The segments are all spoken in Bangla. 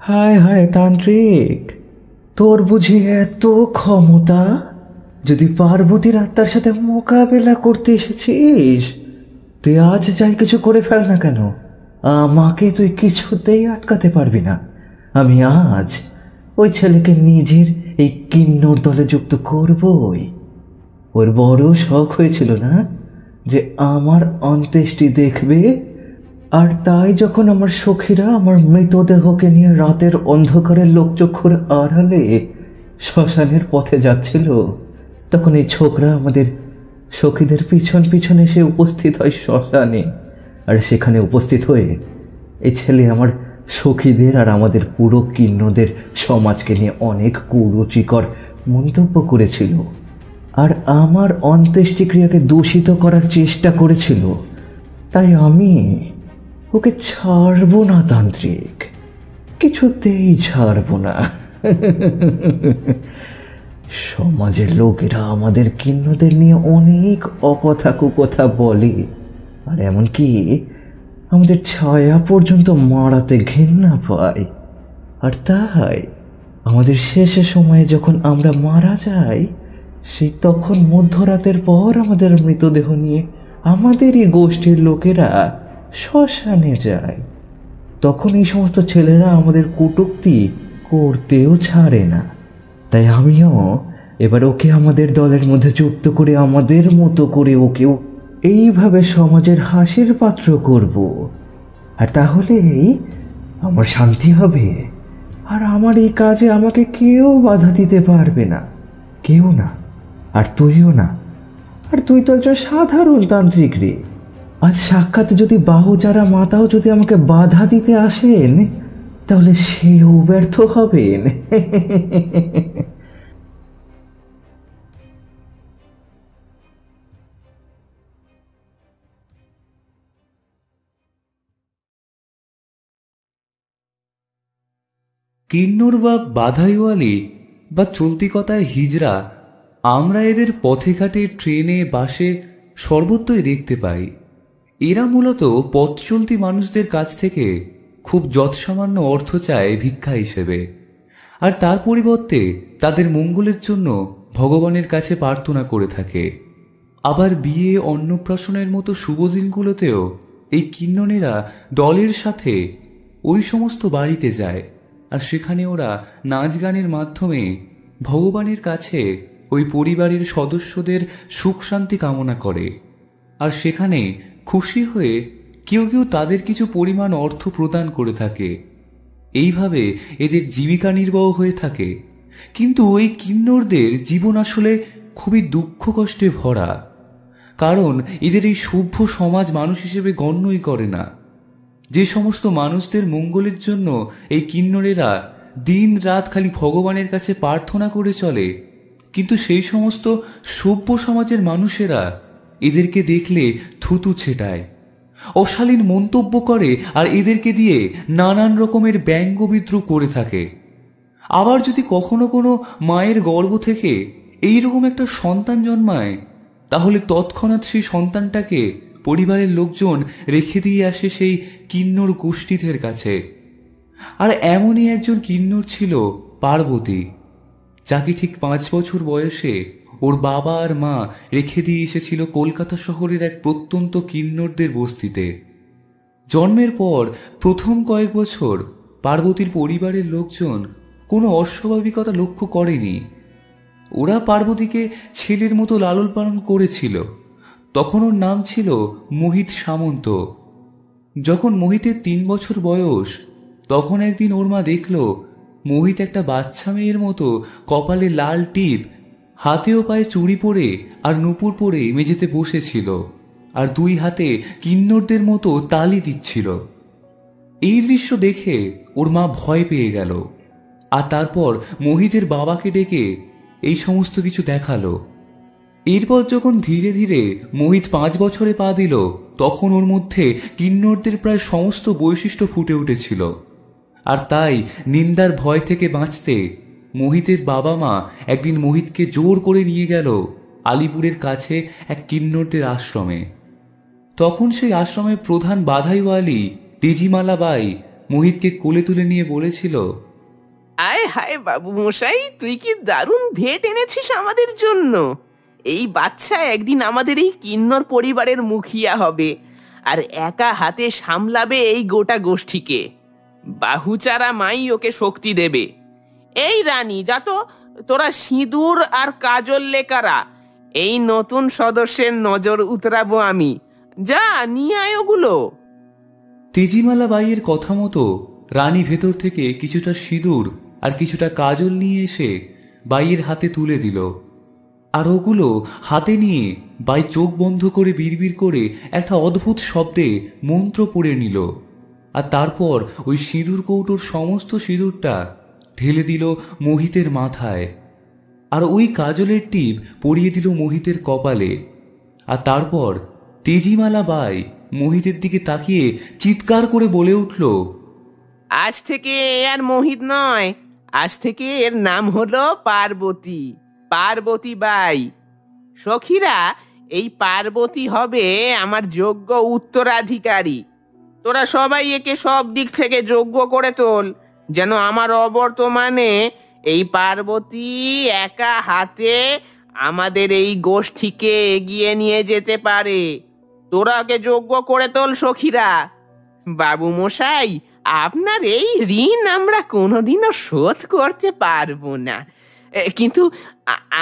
হায় হায় তান্ত্রিক, তোর বুঝি এত ক্ষমতা? যদি পার্বতীর আত্মার সাথে মোকাবেলা করতে এসেছিস, তুই আজ যাই কিছু করে ফেল না কেন, আমাকে তুই কিছুতেই আটকাতে পারবি না। আমি আজ ওই ছেলেকে নিজের এই কিন্নর দলে যুক্ত করবই। ওর বড় শখ হয়েছিল না যে আমার অন্ত্যেষ্টি দেখবে, আর তাই যখন আমার সখীরা আমার মৃতদেহকে নিয়ে রাতের অন্ধকারে লোকচক্ষুর আড়ালে শ্মশানের পথে যাচ্ছিল, তখন এই ছোকরা আমাদের সখীদের পিছন পিছন এসে উপস্থিত হয় শ্মশানে। আর সেখানে উপস্থিত হয়ে এই ছেলে আমার সখীদের আর আমাদের পুরো কিন্নদের সমাজকে নিয়ে অনেক কুরুচিকর মন্তব্য করেছিল, আর আমার অন্ত্যেষ্টিক্রিয়াকে দূষিত করার চেষ্টা করেছিল। তাই আমি ওকে ছাড়বো না তান্ত্রিক, কিছুতেই ছাড়বো না। সমাজের লোকেরা আমাদের কিন্নদের নিয়ে অনেক অকথা কুকথা বলে, আর এমনকি আমাদের ছায়া পর্যন্ত মারাতে ঘৃণা পায়। আর তাই আমাদের শেষের সময়ে যখন আমরা মারা যাই, সেই তখন মধ্যরাতের পর আমাদের মৃতদেহ নিয়ে আমাদেরই গোষ্ঠীর লোকেরা শ্মশানে যায়। তখন এই সমস্ত ছেলেরা আমাদের কটূক্তি করতেও ছাড়ে না। তাই আমিও এবার ওকে আমাদের দলের মধ্যে যুক্ত করে আমাদের মতো করে ওকেও এইভাবে সমাজের হাসির পাত্র করব। আর তাহলেই আমার শান্তি হবে, আর আমার এই কাজে আমাকে কেউ বাধা দিতে পারবে না, কেউ না, আর তুইও না। আর তুই তো একজন সাধারণ তান্ত্রিক রে। আজ সাক্ষাৎ যদি বাহু যারা মাতাও যদি আমাকে বাধা দিতে আসেন, তাহলে সেও ব্যর্থ হবেন। কিন্নর বা বাধাইওয়ালি বা চলতি কথায় হিজড়া, আমরা এদের পথে ঘাটে ট্রেনে বাসে সর্বত্রই দেখতে পাই। এরা মূলত পথ চলতি মানুষদের কাছ থেকে খুব যৎসামান্য অর্থ চায় ভিক্ষা হিসেবে, আর তার পরিবর্তে তাদের মঙ্গলের জন্য ভগবানের কাছে প্রার্থনা করে থাকে। আবার বিয়ে অন্নপ্রাশনের মতো শুভ দিনগুলোতেও এই কিন্নরেরা দলের সাথে ওই সমস্ত বাড়িতে যায়, আর সেখানে ওরা নাচ গানের মাধ্যমে ভগবানের কাছে ওই পরিবারের সদস্যদের সুখ শান্তি কামনা করে। আর সেখানে খুশি হয়ে কেউ কেউ তাদের কিছু পরিমাণ অর্থ প্রদান করে থাকে। এইভাবে এদের জীবিকা নির্বাহ হয়ে থাকে। কিন্তু ওই কিন্নরদের জীবন আসলে খুবই দুঃখ কষ্টে ভরা, কারণ এদের এই সভ্য সমাজ মানুষ হিসেবে গণ্যই করে না। যে সমস্ত মানুষদের মঙ্গলের জন্য এই কিন্নরেরা দিন রাত খালি ভগবানের কাছে প্রার্থনা করে চলে, কিন্তু সেই সমস্ত সভ্য সমাজের মানুষেরা এদেরকে দেখলে থুতু ছেটায়, অশালীন মন্তব্য করে, আর এদেরকে দিয়ে নানান রকমের ব্যঙ্গ বিদ্রুপ করে থাকে। আবার যদি কখনো কোনো মায়ের গর্ভ থেকে এইরকম একটা সন্তান জন্মায়, তাহলে তৎক্ষণাৎ সেই সন্তানটাকে পরিবারের লোকজন রেখে দিয়ে আসে সেই কিন্নর গোষ্ঠীদের কাছে। আর এমনই একজন কিন্নর ছিল পার্বতী, যাকে ঠিক 5 বছর বয়সে ওর বাবা আর মা রেখে দিয়ে এসেছিল কলকাতা শহরের এক প্রত্যন্ত কিন্নরদের বস্তিতে। জন্মের পর প্রথম কয়েক বছর পার্বতীর পরিবারের লোকজন কোনো অস্বাভাবিকতা লক্ষ্য করেনি। ওরা পার্বতীকে ছেলের মতো লালন পালন করেছিল। তখন ওর নাম ছিল মোহিত সামন্ত। যখন মোহিতের 3 বছর বয়স, তখন একদিন ওর মা দেখল মোহিত একটা বাচ্চা মেয়ের মতো কপালে লাল টিপ, হাতেও পায়ে চুড়ি পরে আর নুপুর পরে মেঝেতে বসেছিল, আর 2 হাতে কিন্নরদের মতো তালি দিচ্ছিল। এই দৃশ্য দেখে ওর মা ভয় পেয়ে গেল, আর তারপর মোহিতের বাবাকে ডেকে এই সমস্ত কিছু দেখালো। এরপর যখন ধীরে ধীরে মোহিত 5 বছরে পা দিল, তখন ওর মধ্যে কিন্নরদের প্রায় সমস্ত বৈশিষ্ট্য ফুটে উঠেছিল। আর তাই নিন্দার ভয় থেকে বাঁচতে মোহিতের বাবা মা একদিন মোহিতকে জোর করে নিয়ে গেল আলিপুরের কাছে এক কিন্নরদের আশ্রমে। তখন সেই আশ্রমের প্রধান বাধাইওয়ালি তেজিমালা বাই মোহিতকে কোলে তুলে নিয়ে বলেছিল, আয় হায় বাবু মশাই, তুই কি দারুণ ভেট এনেছিস আমাদের জন্য। এই বাচ্চা একদিন আমাদের এই কিন্নর পরিবারের মুখিয়া হবে, আর একা হাতে সামলাবে এই গোটা গোষ্ঠীকে। বাহুচারা মাই ওকে শক্তি দেবে। এই রানী, যা তো, তোরা সিঁদুর আর কাজল লেকারা, এই নতুন সদস্যের নজর উতরাবো আমি। যা নিয়ে আয় ওগুলো। তেজিমালা বাইয়ের কথা মতো রানী ভেতর থেকে কিছুটা সিঁদুর আর কিছুটা কাজল নিয়ে এসে বাইয়ের হাতে তুলে দিল। আর ওগুলো হাতে নিয়ে বাই চোখ বন্ধ করে বিড়বিড় করে একটা অদ্ভুত শব্দে মন্ত্র পড়ে নিল। আর তারপর ওই সিঁদুর কৌটোর সমস্ত সিঁদুরটা ঢেলে দিল মোহিতের মাথায়, আর ওই কাজলের টিপ পরিয়ে দিল মোহিতের কপালে। আর তারপর তেজিমালা বাই মোহিতের দিকে তাকিয়ে চিৎকার করে বলে উঠল, আজ থেকে এ আর মোহিত নয়, আজ থেকে এর নাম হলো পার্বতী, পার্বতী বাই। সখীরা, এই পার্বতী হবে আমার যোগ্য উত্তরাধিকারী। তোরা সবাই একে সব দিক থেকে যোগ্য করে তোল, যেন আমার অবর্তমানে এই পার্বতী একা হাতে আমাদের এই গোষ্ঠীকে এগিয়ে নিয়ে যেতে পারে। তোরা ওকে যোগ্য করে তোল সখীরা। বাবু মশাই, আপনার এই ঋণ আমরা কোনোদিনও শোধ করতে পারবো না, কিন্তু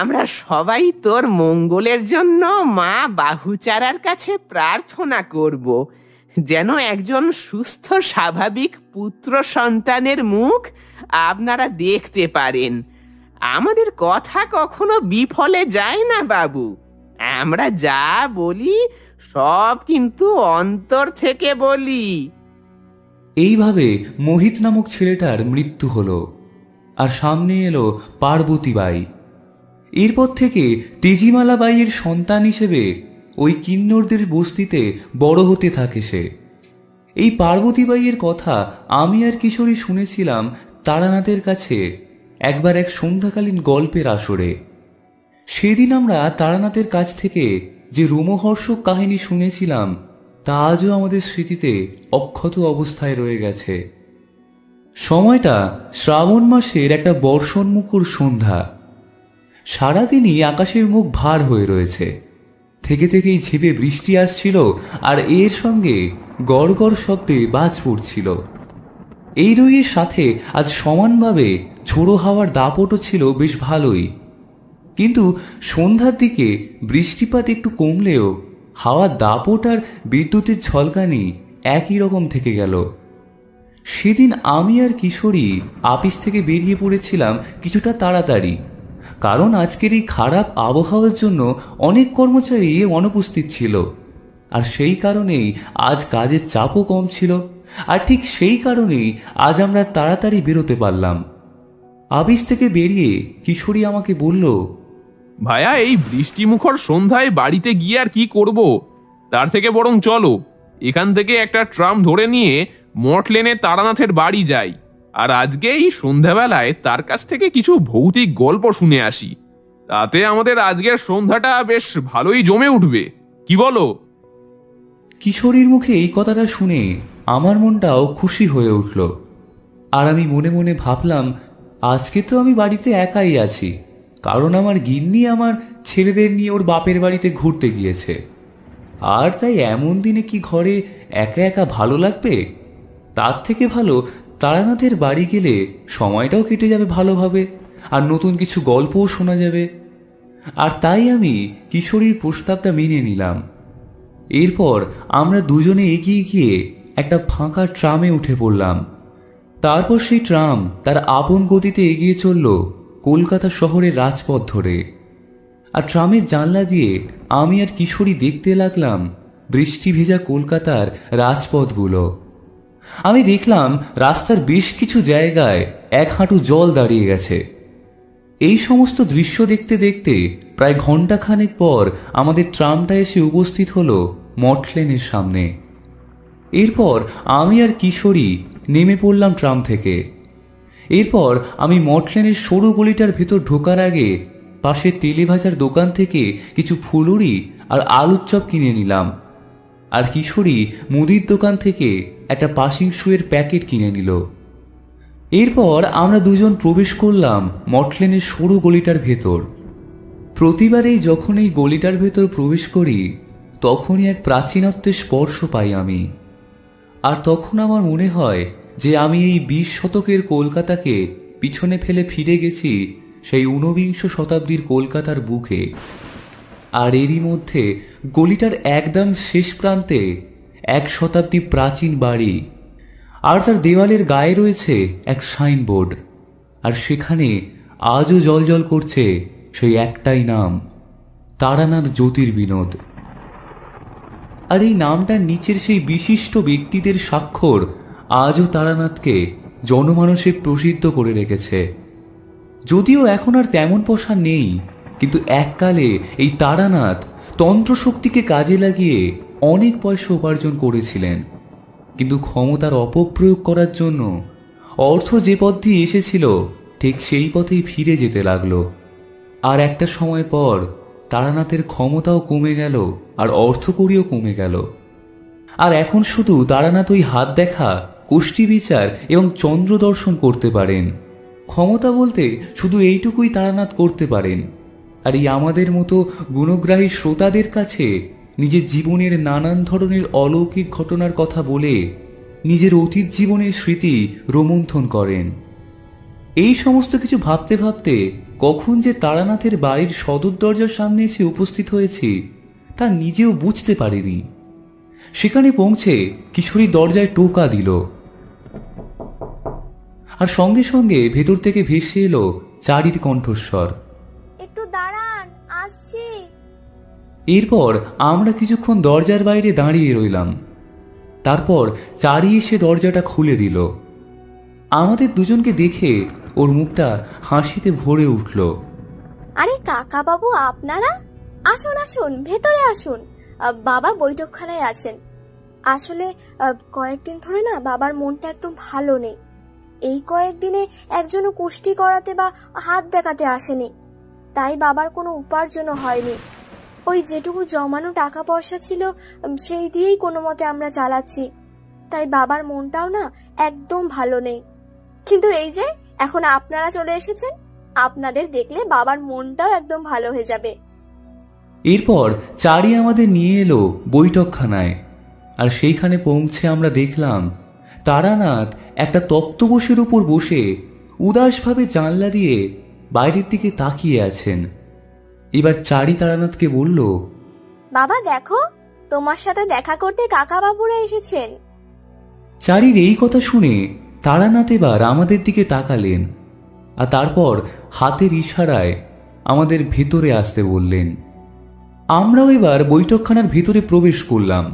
আমরা সবাই তোর মঙ্গলের জন্য মা বাহুচারার কাছে প্রার্থনা করব, যেন একজন সুস্থ স্বাভাবিক পুত্র সন্তানের মুখ আপনারা দেখতে পারেন। আমাদের কথা কখনো বিফলে যায় না বাবু। আমরা যা বলি সব কিন্তু অন্তর থেকে বলি। এইভাবে মোহিত নামক ছেলেটার মৃত্যু হলো, আর সামনে এলো পার্বতী বাই। এরপর থেকে তেজিমালা বাইয়ের সন্তান হিসেবে ওই কিন্নরদের বস্তিতে বড় হতে থাকে সে। এই পার্বতী বাইয়ের কথা আমি আর কিশোরী শুনেছিলাম তারানাথের কাছে একবার এক সন্ধ্যাকালীন গল্পের আসরে। সেদিন আমরা তারানাথের কাছ থেকে যে রোমহর্ষক কাহিনী শুনেছিলাম তা আজও আমাদের স্মৃতিতে অক্ষত অবস্থায় রয়ে গেছে। সময়টা শ্রাবণ মাসের একটা বর্ষণমুখর সন্ধ্যা। সারাদিনই আকাশের মুখ ভার হয়ে রয়েছে। থেকে থেকেই ঝেঁপে বৃষ্টি আসছিল, আর এর সঙ্গে গড় গড় শব্দে বাজ পড়ছিল। এই দুইয়ের সাথে আজ সমানভাবে ঝোড়ো হাওয়ার দাপটও ছিল বেশ ভালোই। কিন্তু সন্ধ্যার দিকে বৃষ্টিপাত একটু কমলেও হাওয়ার দাপট আর বিদ্যুতের ঝলকানি একই রকম থেকে গেল। সেদিন আমি আর কিশোরী আপিস থেকে বেরিয়ে পড়েছিলাম কিছুটা তাড়াতাড়ি, কারণ আজকের এই খারাপ আবহাওয়ার জন্য অনেক কর্মচারী অনুপস্থিত ছিল, আর সেই কারণেই আজ কাজের চাপও কম ছিল। আর ঠিক সেই কারণেই আজ আমরা তাড়াতাড়ি বেরোতে পারলাম। আপিস থেকে বেরিয়ে কিশোরী আমাকে বলল, ভাইয়া, এই বৃষ্টিমুখর সন্ধ্যায় বাড়িতে গিয়ে আর কি করব, তার থেকে বরং চলো এখান থেকে একটা ট্রাম ধরে নিয়ে মঠ লেনে তারানাথের বাড়ি যাই, আর আজকে এই সন্ধ্যাবেলায় তার কাছ থেকে কিছু ভৌতিক গল্প শুনে আসি। তাতে আমাদের আজকের সন্ধ্যাটা বেশ ভালোই জমে উঠবে, কি বলো? কিশোরীর মুখে এই কথাটা শুনে আমার মনটাও খুশি হয়ে উঠল। আর আমি মনে মনে ভাবলাম, আজকে তো আমি বাড়িতে একাই আছি, কারণ আমার গিন্নি আমার ছেলেদের নিয়ে ওর বাপের বাড়িতে ঘুরতে গিয়েছে। আর তাই এমন দিনে কি ঘরে একা একা ভালো লাগবে? তার থেকে ভালো তারানাথের বাড়ি গেলে সময়টাও কেটে যাবে ভালোভাবে, আর নতুন কিছু গল্পও শোনা যাবে। আর তাই আমি কিশোরীর প্রস্তাবটা মেনে নিলাম। এরপর আমরা দুজনে এগিয়ে গিয়ে একটা ফাঁকা ট্রামে উঠে পড়লাম। তারপর সেই ট্রাম তার আপন গতিতে এগিয়ে চলল কলকাতা শহরের রাজপথ ধরে। আর ট্রামের জানলা দিয়ে আমি আর কিশোরী দেখতে লাগলাম বৃষ্টি ভেজা কলকাতার রাজপথগুলো। আমি দেখলাম রাস্তার বেশ কিছু জায়গায় এক হাঁটু জল দাঁড়িয়ে গেছে। এই সমস্ত দৃশ্য দেখতে দেখতে প্রায় ঘণ্টাখানেক পর আমাদের ট্রামটা এসে উপস্থিত হলো মঠলেনের সামনে। এরপর আমি আর কিশোরী নেমে পড়লাম ট্রাম থেকে। এরপর আমি মঠলেনের সরু গলিটার ভেতর ঢোকার আগে পাশে তেলে ভাজার দোকান থেকে কিছু ফুলুরি আর আলুর চপ কিনে নিলাম। আর কিশোরী মুদির দোকান থেকে একটা পাসিং শুয়ের প্যাকেট কিনে নিল। এরপর আমরা দুজন প্রবেশ করলাম মটলেনের সরু গলিটার ভেতর। প্রতিবারেই যখন এই গলিটার ভেতর প্রবেশ করি তখনই এক প্রাচীনত্বের স্পর্শ পাই আমি। আর তখন আমার মনে হয় যে আমি এই 20 শতকের কলকাতাকে পিছনে ফেলে ফিরে গেছি সেই 19বিংশ শতাব্দীর কলকাতার বুকে। আর এরই মধ্যে গলিটার একদম শেষ প্রান্তে 1 শতাব্দী প্রাচীন বাড়ি, আর তার দেওয়ালের গায়ে রয়েছে এক সাইনবোর্ড, আর সেখানে আজও জ্বলজ্বল করছে সেই একটাই নাম, তারানাথ জ্যোতির্বিনোদ। আর এই নামটার নিচের সেই বিশিষ্ট ব্যক্তিদের স্বাক্ষর আজও তারানাথকে জনমানসে প্রসিদ্ধ করে রেখেছে। যদিও এখন আর তেমন পয়সা নেই, কিন্তু এককালে এই তারানাথ তন্ত্রশক্তিকে কাজে লাগিয়ে অনেক পয়সা উপার্জন করেছিলেন। কিন্তু ক্ষমতার অপপ্রয়োগ করার জন্য অর্থ যে পথ দিয়ে এসেছিল ঠিক সেই পথেই ফিরে যেতে লাগলো। আর একটা সময় পর তারানাথের ক্ষমতাও কমে গেল, আর অর্থকড়িও কমে গেল। আর এখন শুধু তারানাথ ওই হাত দেখা, কোষ্ঠী বিচার এবং চন্দ্র দর্শন করতে পারেন। ক্ষমতা বলতে শুধু এইটুকুই তারানাথ করতে পারেন। আর এই আমাদের মতো গুণগ্রাহী শ্রোতাদের কাছে নিজের জীবনের নানান ধরনের অলৌকিক ঘটনার কথা বলে নিজের অতীত জীবনের স্মৃতি রোমন্থন করেন। এই সমস্ত কিছু ভাবতে ভাবতে কখন যে তারানাথের বাড়ির সদর দরজার সামনে এসে উপস্থিত হয়েছি তা নিজেও বুঝতে পারিনি। সেখানে পৌঁছে কিশোরী দরজায় টোকা দিল, আর সঙ্গে সঙ্গে ভেতর থেকে ভেসে এলো চারির কণ্ঠস্বর, একটু দাঁড়ান, আসছি। এরপর আমরা কিছুক্ষণ দরজার বাইরে দাঁড়িয়ে রইলাম। তারপর চারি এসে দরজাটা খুলে দিল। আমাদের দুজনকে দেখে ওর মুখটা হাসিতে ভরে উঠল। আরে কাকা বাবু, আপনারা আসুন আসুন, ভেতরে আসুন। বাবা বৈঠকখানায় আছেন। আসলে কয়েকদিন ধরে না বাবার মনটা একদম ভালো নেই। এই কয়েকদিনে একজনও কুষ্টি করাতে বা হাত দেখাতে আসেনি, তাই বাবার কোনো উপার্জনও হয়নি। ওই যেটুকু জমানো টাকা পয়সা ছিল সেই দিয়েই কোনো মতে আমরা চালাচ্ছি। তাই বাবার মনটাও না একদম ভালো নেই। কিন্তু এই যে এখন আপনারা চলে এসেছেন, আপনাদের দেখলে বাবার মনটাও একদম ভালো হয়ে যাবে। এরপর চারি আমাদের নিয়ে এলো বৈঠকখানায়, আর সেইখানে পৌঁছে আমরা দেখলাম তারানাথ একটা তক্তপোষের উপর বসে উদাসভাবে জানলা দিয়ে বাইরের দিকে তাকিয়ে আছেন। এবার চারি তারানাথকে বলল, বাবা দেখো, তোমার সাথে দেখা করতে কাকা বাবুরা এসেছেন। চারির এই কথা শুনে তারানাথ এবার আমাদের দিকে তাকালেন, আর তারপর হাতের ইশারায় আমাদের ভেতরে আসতে বললেন। আমরাও এবার বৈঠকখানার ভেতরে প্রবেশ করলাম।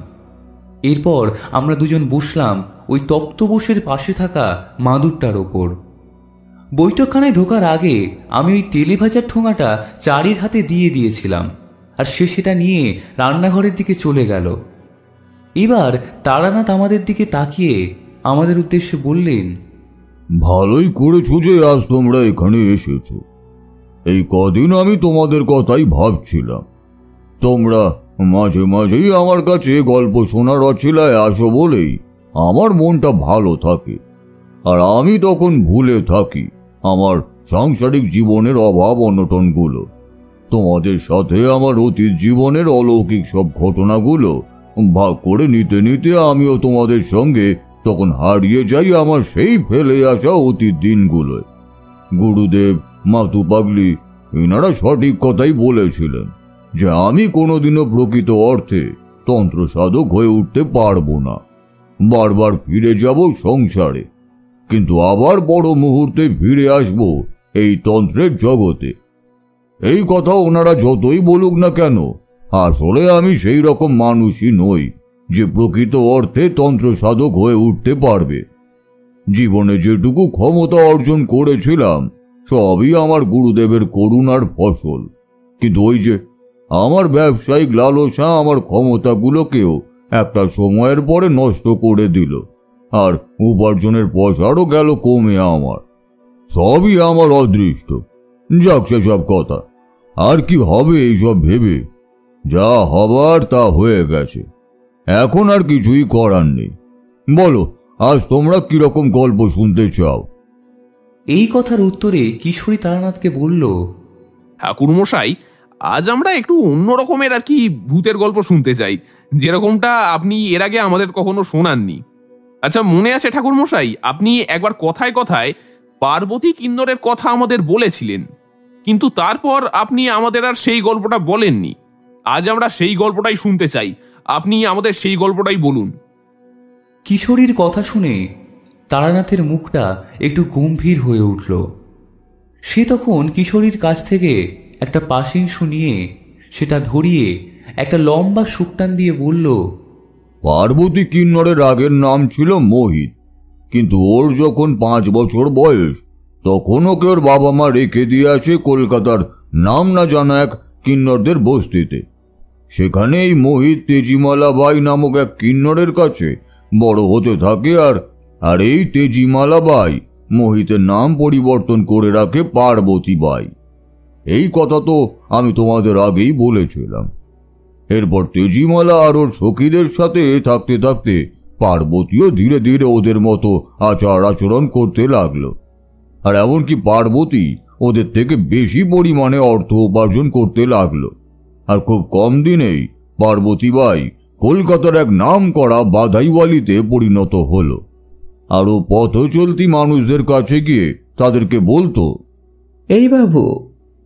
এরপর আমরা দুজন বসলাম ওই তক্তপোষের পাশে থাকা মাদুরটার ওপর। বৈঠকখানায় ঢোকার আগে আমি ওই তেলে ভাজার ঠোঙাটা চারির হাতে দিয়ে দিয়েছিলাম, আর সে সেটা নিয়ে রান্নাঘরের দিকে চলে গেল। এবার তারানাথ আমাদের দিকে তাকিয়ে আমাদের উদ্দেশ্যে বললেন, ভালোই করেছো যে আজ তোমরা এখানে এসেছো। এই কদিন আমি তোমাদের কথাই ভাবছিলাম। তোমরা মাঝে মাঝেই আমার কাছে গল্প শোনার অছিলায় আসো বলেই আমার মনটা ভালো থাকে, আর আমি তখন ভুলে থাকি আমার সাংসারিক জীবনের অভাব অনটনগুলো। তোমাদের সাথে আমার অতীত জীবনের অলৌকিক সব ঘটনাগুলো ভাগ করে নিতে নিতে আমিও তোমাদের সঙ্গে তখন হারিয়ে যাই আমার সেই ফেলে আসা অতীত দিনগুলোয়। গুরুদেব, মাতু পাগলি এনারা সঠিক কথাই বলেছিলেন যে আমি কোনোদিনও প্রকৃত অর্থে তন্ত্র সাধক হয়ে উঠতে পারবো না। বারবার ফিরে যাব সংসারে, কিন্তু আবার বড় মুহূর্তে ফিরে আসব এই তন্ত্রের জগতে। এই কথা ওনারা যতই বলুক না কেন, আসলে আমি সেই রকম মানুষই নই যে প্রকৃত অর্থে তন্ত্র সাধক হয়ে উঠতে পারবে। জীবনে যেটুকু ক্ষমতা অর্জন করেছিলাম সবই আমার গুরুদেবের করুণার ফসল। কিন্তু ওই যে আমার ব্যবসায়িক লালসা আমার ক্ষমতাগুলোকেও একটা সময়ের পরে নষ্ট করে দিল, আর উপার্জনের পয়সারও গেল কমে। আমার সবই আমার অদৃষ্ট। যাক সেসব কথা, আর কি হবে এইসব ভেবে, যা হবার তা হয়ে গেছে। এখন আর কিছুই করার নেই। বলো, আজ তোমরা কিরকম গল্প শুনতে চাও? এই কথার উত্তরে কিশোরী তারানাথকে বলল, ঠাকুরমশাই, আজ আমরা একটু অন্য রকমের আর কি ভূতের গল্প শুনতে চাই, যেরকমটা আপনি এর আগে আমাদের কখনো শোনাননি। আচ্ছা, মনে আছে ঠাকুরমশাই, আপনি একবার কথায় কথায় পার্বতী কিন্নরের কথা আমাদের বলেছিলেন, কিন্তু তারপর আপনি আমাদের আর সেই গল্পটা বলেননি। আজ আমরা সেই গল্পটাই শুনতে চাই, আপনি আমাদের সেই গল্পটাই বলুন। কিশোরীর কথা শুনে তারানাথের মুখটা একটু গম্ভীর হয়ে উঠল। সে তখন কিশোরীর কাছ থেকে একটা পাশিংশু নিয়ে সেটা ধরিয়ে একটা লম্বা শুকটান দিয়ে বলল, পার্বতী কিন্নরের আগের নাম ছিল মোহিত, কিন্তু ওর যখন 5 বছর বয়স তখন ওকে ওর বাবা মা রেখে দিয়ে আসে কলকাতার নাম না জানা এক কিন্নরদের বস্তিতে। সেখানে এই মোহিত তেজিমালা বাই নামক এক কিন্নরের কাছে বড় হতে থাকে। আর এই তেজিমালা বাই মোহিতের নাম পরিবর্তন করে রাখে পার্বতী বাই। এই কথা তো আমি তোমাদের আগেই বলেছিলাম। এরপর তেজিমালা আর ওর সখীদের সাথে থাকতে থাকতে পার্বতীও ধীরে ধীরে ওদের মতো আচার আচরণ করতে লাগলো। আর এমনকি পার্বতী ওদের থেকে বেশি পরিমাণে অর্থ উপার্জন করতে লাগলো। আর খুব কম দিনেই পার্বতী বাই কলকাতার এক নাম করা বাধাইওয়ালিতে পরিণত হলো। আরও পথ চলতি মানুষদের কাছে গিয়ে তাদেরকে বলতো, এই বাবু,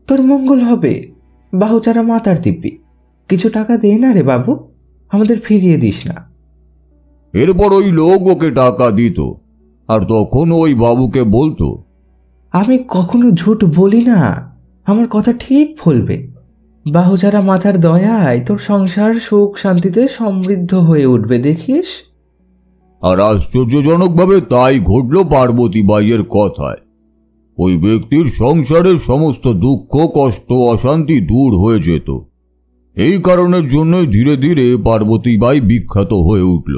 তোর মঙ্গল হবে, বাহুচারা মাতার দিব্যি, কিছু টাকা দে না রে বাবু, আমাদের ফিরিয়ে দিস না। এরপর ওই লোক ওকে টাকা দিত, আর তখন ওই বাবুকে বলতো, আমি কখনো ঝুট বলি না, আমার কথা ঠিক ফলবে। বাহুচারা মাথার দয়ায় তোর সংসার সুখ শান্তিতে সমৃদ্ধ হয়ে উঠবে, দেখিস। আর আশ্চর্যজনকভাবে তাই ঘটল পার্বতী বাইয়ের কথায়। ওই ব্যক্তির সংসারের সমস্ত দুঃখ কষ্ট অশান্তি দূর হয়ে যেত। এই কারণের জন্যই ধীরে ধীরে পার্বতী বাই বিখ্যাত হয়ে উঠল।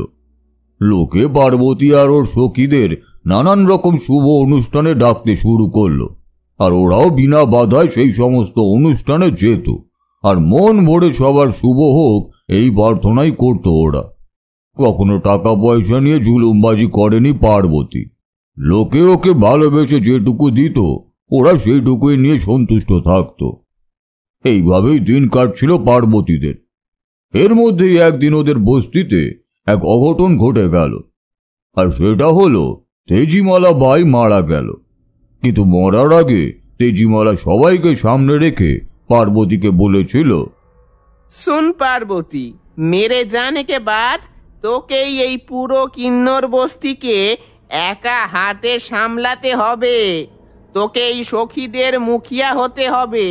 লোকে পার্বতী আর ওর সখীদের নানান রকম শুভ অনুষ্ঠানে ডাকতে শুরু করলো, আর ওরাও বিনা বাধায় সেই সমস্ত অনুষ্ঠানে যেত, আর মন ভরে সবার শুভ হোক এই প্রার্থনাই করত ওরা। কখনো টাকা পয়সা নিয়ে জুলুমবাজি করেনি পার্বতী। লোকে ওকে ভালোবেসে যেটুকু দিত ওরা সেইটুকুই নিয়ে সন্তুষ্ট থাকত। এইভাবেই দিন কাটছিল পার্বতীদের। এর মধ্যেই একদিন ওদের বস্তিতে এক অঘটন ঘটে গেল, আর সেটা হলো তেজিমালা বাই মারা গেল। কিন্তু মরার আগে তেজিমালা সবাইকে সামনে রেখে পার্বতীকে বলেছিল, सुन पार्वती, मेरे जाने के बाद তোকেই এই পুরো কিন্নর বস্তিকে একা হাতে সামলাতে হবে। তোকে এই সখীদের মুখিয়া হতে হবে।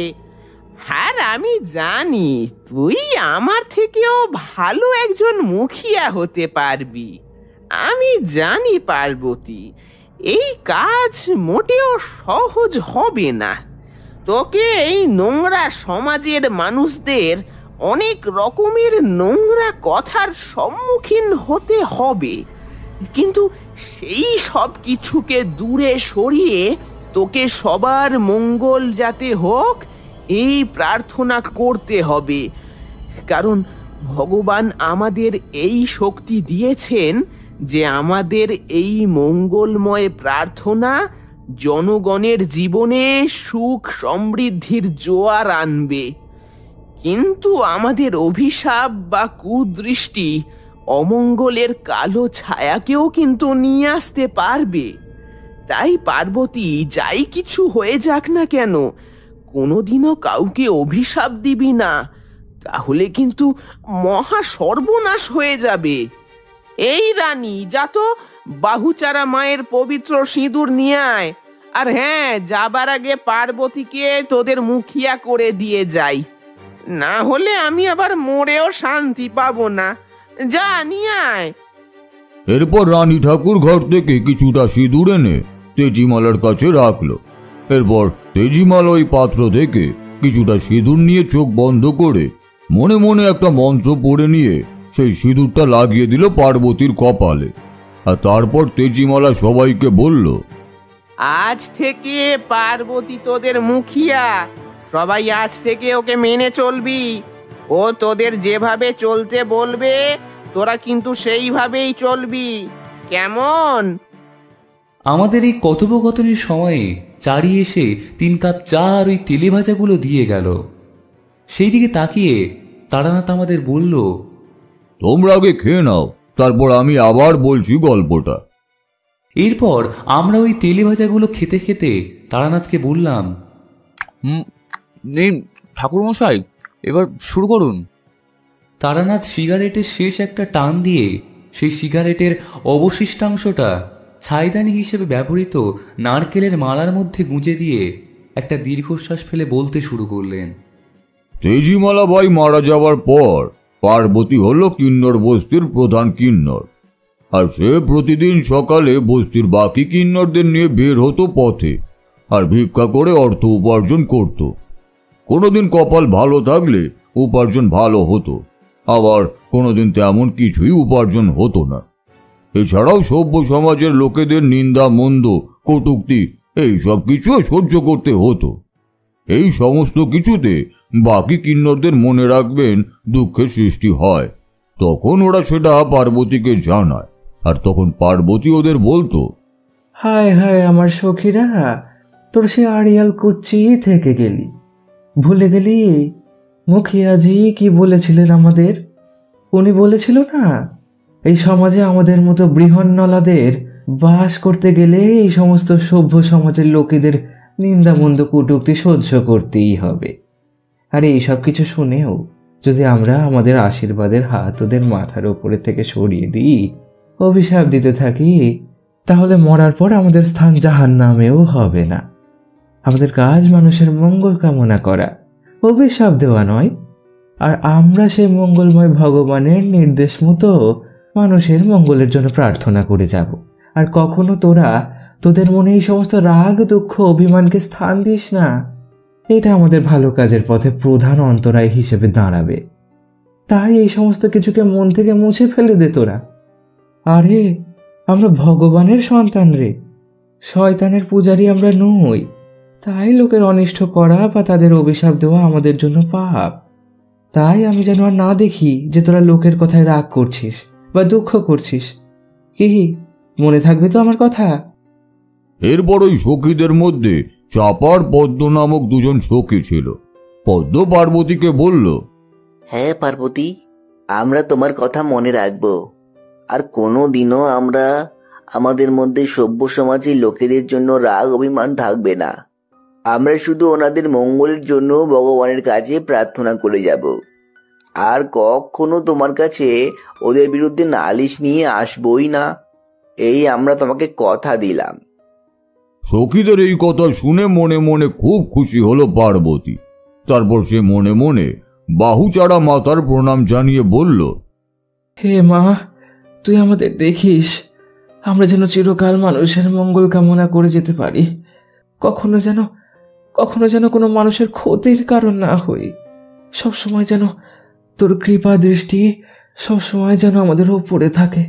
আর আমি জানি তুই আমার থেকেও ভালো একজন মুখিয়া হতে পারবি। আমি জানি পার্বতী, এই কাজ মোটেও সহজ হবে না। তোকে এই নোংরা সমাজের মানুষদের অনেক রকমের নোংরা কথার সম্মুখীন হতে হবে, কিন্তু সেই সব কিছুকে দূরে সরিয়ে তোকে সবার মঙ্গল যাতে হোক এই প্রার্থনা করতে হবে। কারণ ভগবান আমাদের এই শক্তি দিয়েছেন যে আমাদের এই মঙ্গলময় প্রার্থনা জনগণের জীবনে সুখ সমৃদ্ধির জোয়ার আনবে। কিন্তু আমাদের অভিশাপ বা কুদৃষ্টি অমঙ্গলের কালো ছায়াকেও কিন্তু নিয়ে আসতে পারবে। তাই পার্বতী, যাই কিছু হয়ে যাক না কেন, কোনোদিনও কাউকে অভিশাপ দিবি না, তাহলে কিন্তু মহা সর্বনাশ হয়ে যাবে। এই রানী, যা তো বাহুচারা মায়ের পবিত্র সিঁদুর নিয়ে আয়। আর হ্যাঁ, যাবার আগে পার্বতীকে তোদের মুখিয়া করে দিয়ে যাই, না হলে আমি আবার মরেও শান্তি পাবো না। যা, নিয়ে আয়। এরপর রানী ঠাকুর ঘর থেকে কিছুটা সিঁদুর এনে তেজিমালার কাছে রাখলো। এরপর তেজিমালা ওই পাত্র থেকে কিছুটা সিঁদুর নিয়ে চোখ বন্ধ করে মনে মনে একটা মন্ত্র পড়ে নিয়ে সেই সিঁদুরটা লাগিয়ে দিল পার্বতীর কপালে। আর তারপর তেজিমালা সবাইকে বলল, আজ থেকে পার্বতী তোদের মুখিয়া। সবাই আজ থেকে ওকে মেনে চলবি। ও তোদের যেভাবে চলতে বলবে তোরা কিন্তু সেইভাবেই চলবি, কেমন? আমাদের এই কথোপকথনের সময়ে চারি এসে 3 কাপ চা আর ওই তেলে ভাজাগুলো দিয়ে গেল। সেই দিকে তাকিয়ে তারানাথ আমাদের বলল, তোমরা আগে খেয়ে নাও, তারপর আমি আবার বলছি গল্পটা। এরপর আমরা ওই তেলে ভাজাগুলো খেতে খেতে তারানাথকে বললাম, নিন ঠাকুরমশাই, এবার শুরু করুন। তারানাথ সিগারেটের শেষ একটা টান দিয়ে সেই সিগারেটের অবশিষ্টাংশটা ছাইদানি হিসেবে ব্যবহৃত নারকেলের মালার মধ্যে গুঁজে দিয়ে একটা দীর্ঘশ্বাস ফেলে বলতে শুরু করলেন, তেজিমালা বাই মারা যাওয়ার পর পার্বতী হল কিন্নর বস্তির প্রধান কিন্নর, আর সে প্রতিদিন সকালে বস্তির বাকি কিন্নরদের নিয়ে বের হতো পথে আর ভিক্ষা করে অর্থ উপার্জন করত। কোনোদিন কপাল ভালো থাকলে উপার্জন ভালো হতো, আবার কোনোদিন তেমন কিছুই উপার্জন হতো না। এছাড়াও সভ্য সমাজের লোকেদের নিন্দা, মন্দ, কটূক্তি এইসব কিছু সহ্য করতে হতো। এই সমস্ত কিছুতে বাকি কিন্নরদের মনে রাখবেন দুঃখের সৃষ্টি হয়, তখন ওরা সেটা পার্বতীকে জানায়, আর তখন পার্বতী ওদের বলতো, হায় হায় আমার সখীরা, তোর সে আড়িয়াল কুচ্চি থেকে গেলি, ভুলে গেলি মুখিয়াজি কি বলেছিলেন আমাদের? উনি বলেছিল না, এই সমাজে আমাদের মতো বৃহন্নলাদের বাস করতে গেলে এই সমস্ত সভ্য সমাজের লোকেদের নিন্দামন্দ কটূক্তি সহ্য করতেই হবে। আর এই সব কিছু শুনেও যদি আমরা আমাদের আশীর্বাদের হাত ওদের মাথার উপরে থেকে সরিয়ে দিই, অভিশাপ দিতে থাকি, তাহলে মরার পর আমাদের স্থান জাহান্নামেও হবে না। আমাদের কাজ মানুষের মঙ্গল কামনা করা, অভিশাপ দেওয়া নয়। আর আমরা সেই মঙ্গলময় ভগবানের নির্দেশ মতো মানুষের মঙ্গলের জন্য প্রার্থনা করে যাব। আর কখনো তোরা তোদের মনে এই সমস্ত রাগ, দুঃখ, অভিমানকে স্থান দিস না। এটা আমাদের ভালো কাজের পথে প্রধান অন্তরায় হিসেবে দাঁড়াবে। তাই এই সমস্ত কিছুকে মন থেকে মুছে ফেলে দে তোরা। আরে আমরা ভগবানের সন্তান রে, শয়তানের পূজারী আমরা নই। তাই লোকের অনিষ্ট করা বা তাদের অভিশাপ দেওয়া আমাদের জন্য পাপ। তাই আমি যেন আর না দেখি যে তোরা লোকের কথায় রাগ করছিস বা দুঃখ করছিস। কি মনে থাকবে তো আমার কথা? এরপর ওই সখীদের মধ্যে চাপার পদ্ম নামক দুজন সখী ছিল। পদ্ম পার্বতীকে বলল, হ্যাঁ পার্বতী, আমরা তোমার কথা মনে রাখব। আর কোনো দিনও আমরা আমাদের মধ্যে সভ্য সমাজের লোকেদের জন্য রাগ অভিমান থাকবে না। আমরা শুধু ওনাদের মঙ্গলের জন্য ভগবানের কাছে প্রার্থনা করে যাব, আর কখনো তোমার কাছে ওদের বিরুদ্ধে নালিশ নিয়ে আসবই না। এই আমরা তোমাকে কথা দিলাম। সখীদের এই কথা শুনে মনে মনে খুব খুশি হলো পার্বতী। তারপর সে মনে মনে বাহুচারা মাতার প্রণাম জানিয়ে বলল, হে মা, তুই আমাদের দেখিস, আমরা যেন চিরকাল মানুষের মঙ্গল কামনা করে যেতে পারি। কখনো যেন কোনো মানুষের ক্ষতির কারণ না হই। সবসময় যেন তোর কৃপা দৃষ্টি সবসময় যেন আমাদের উপরে থাকে।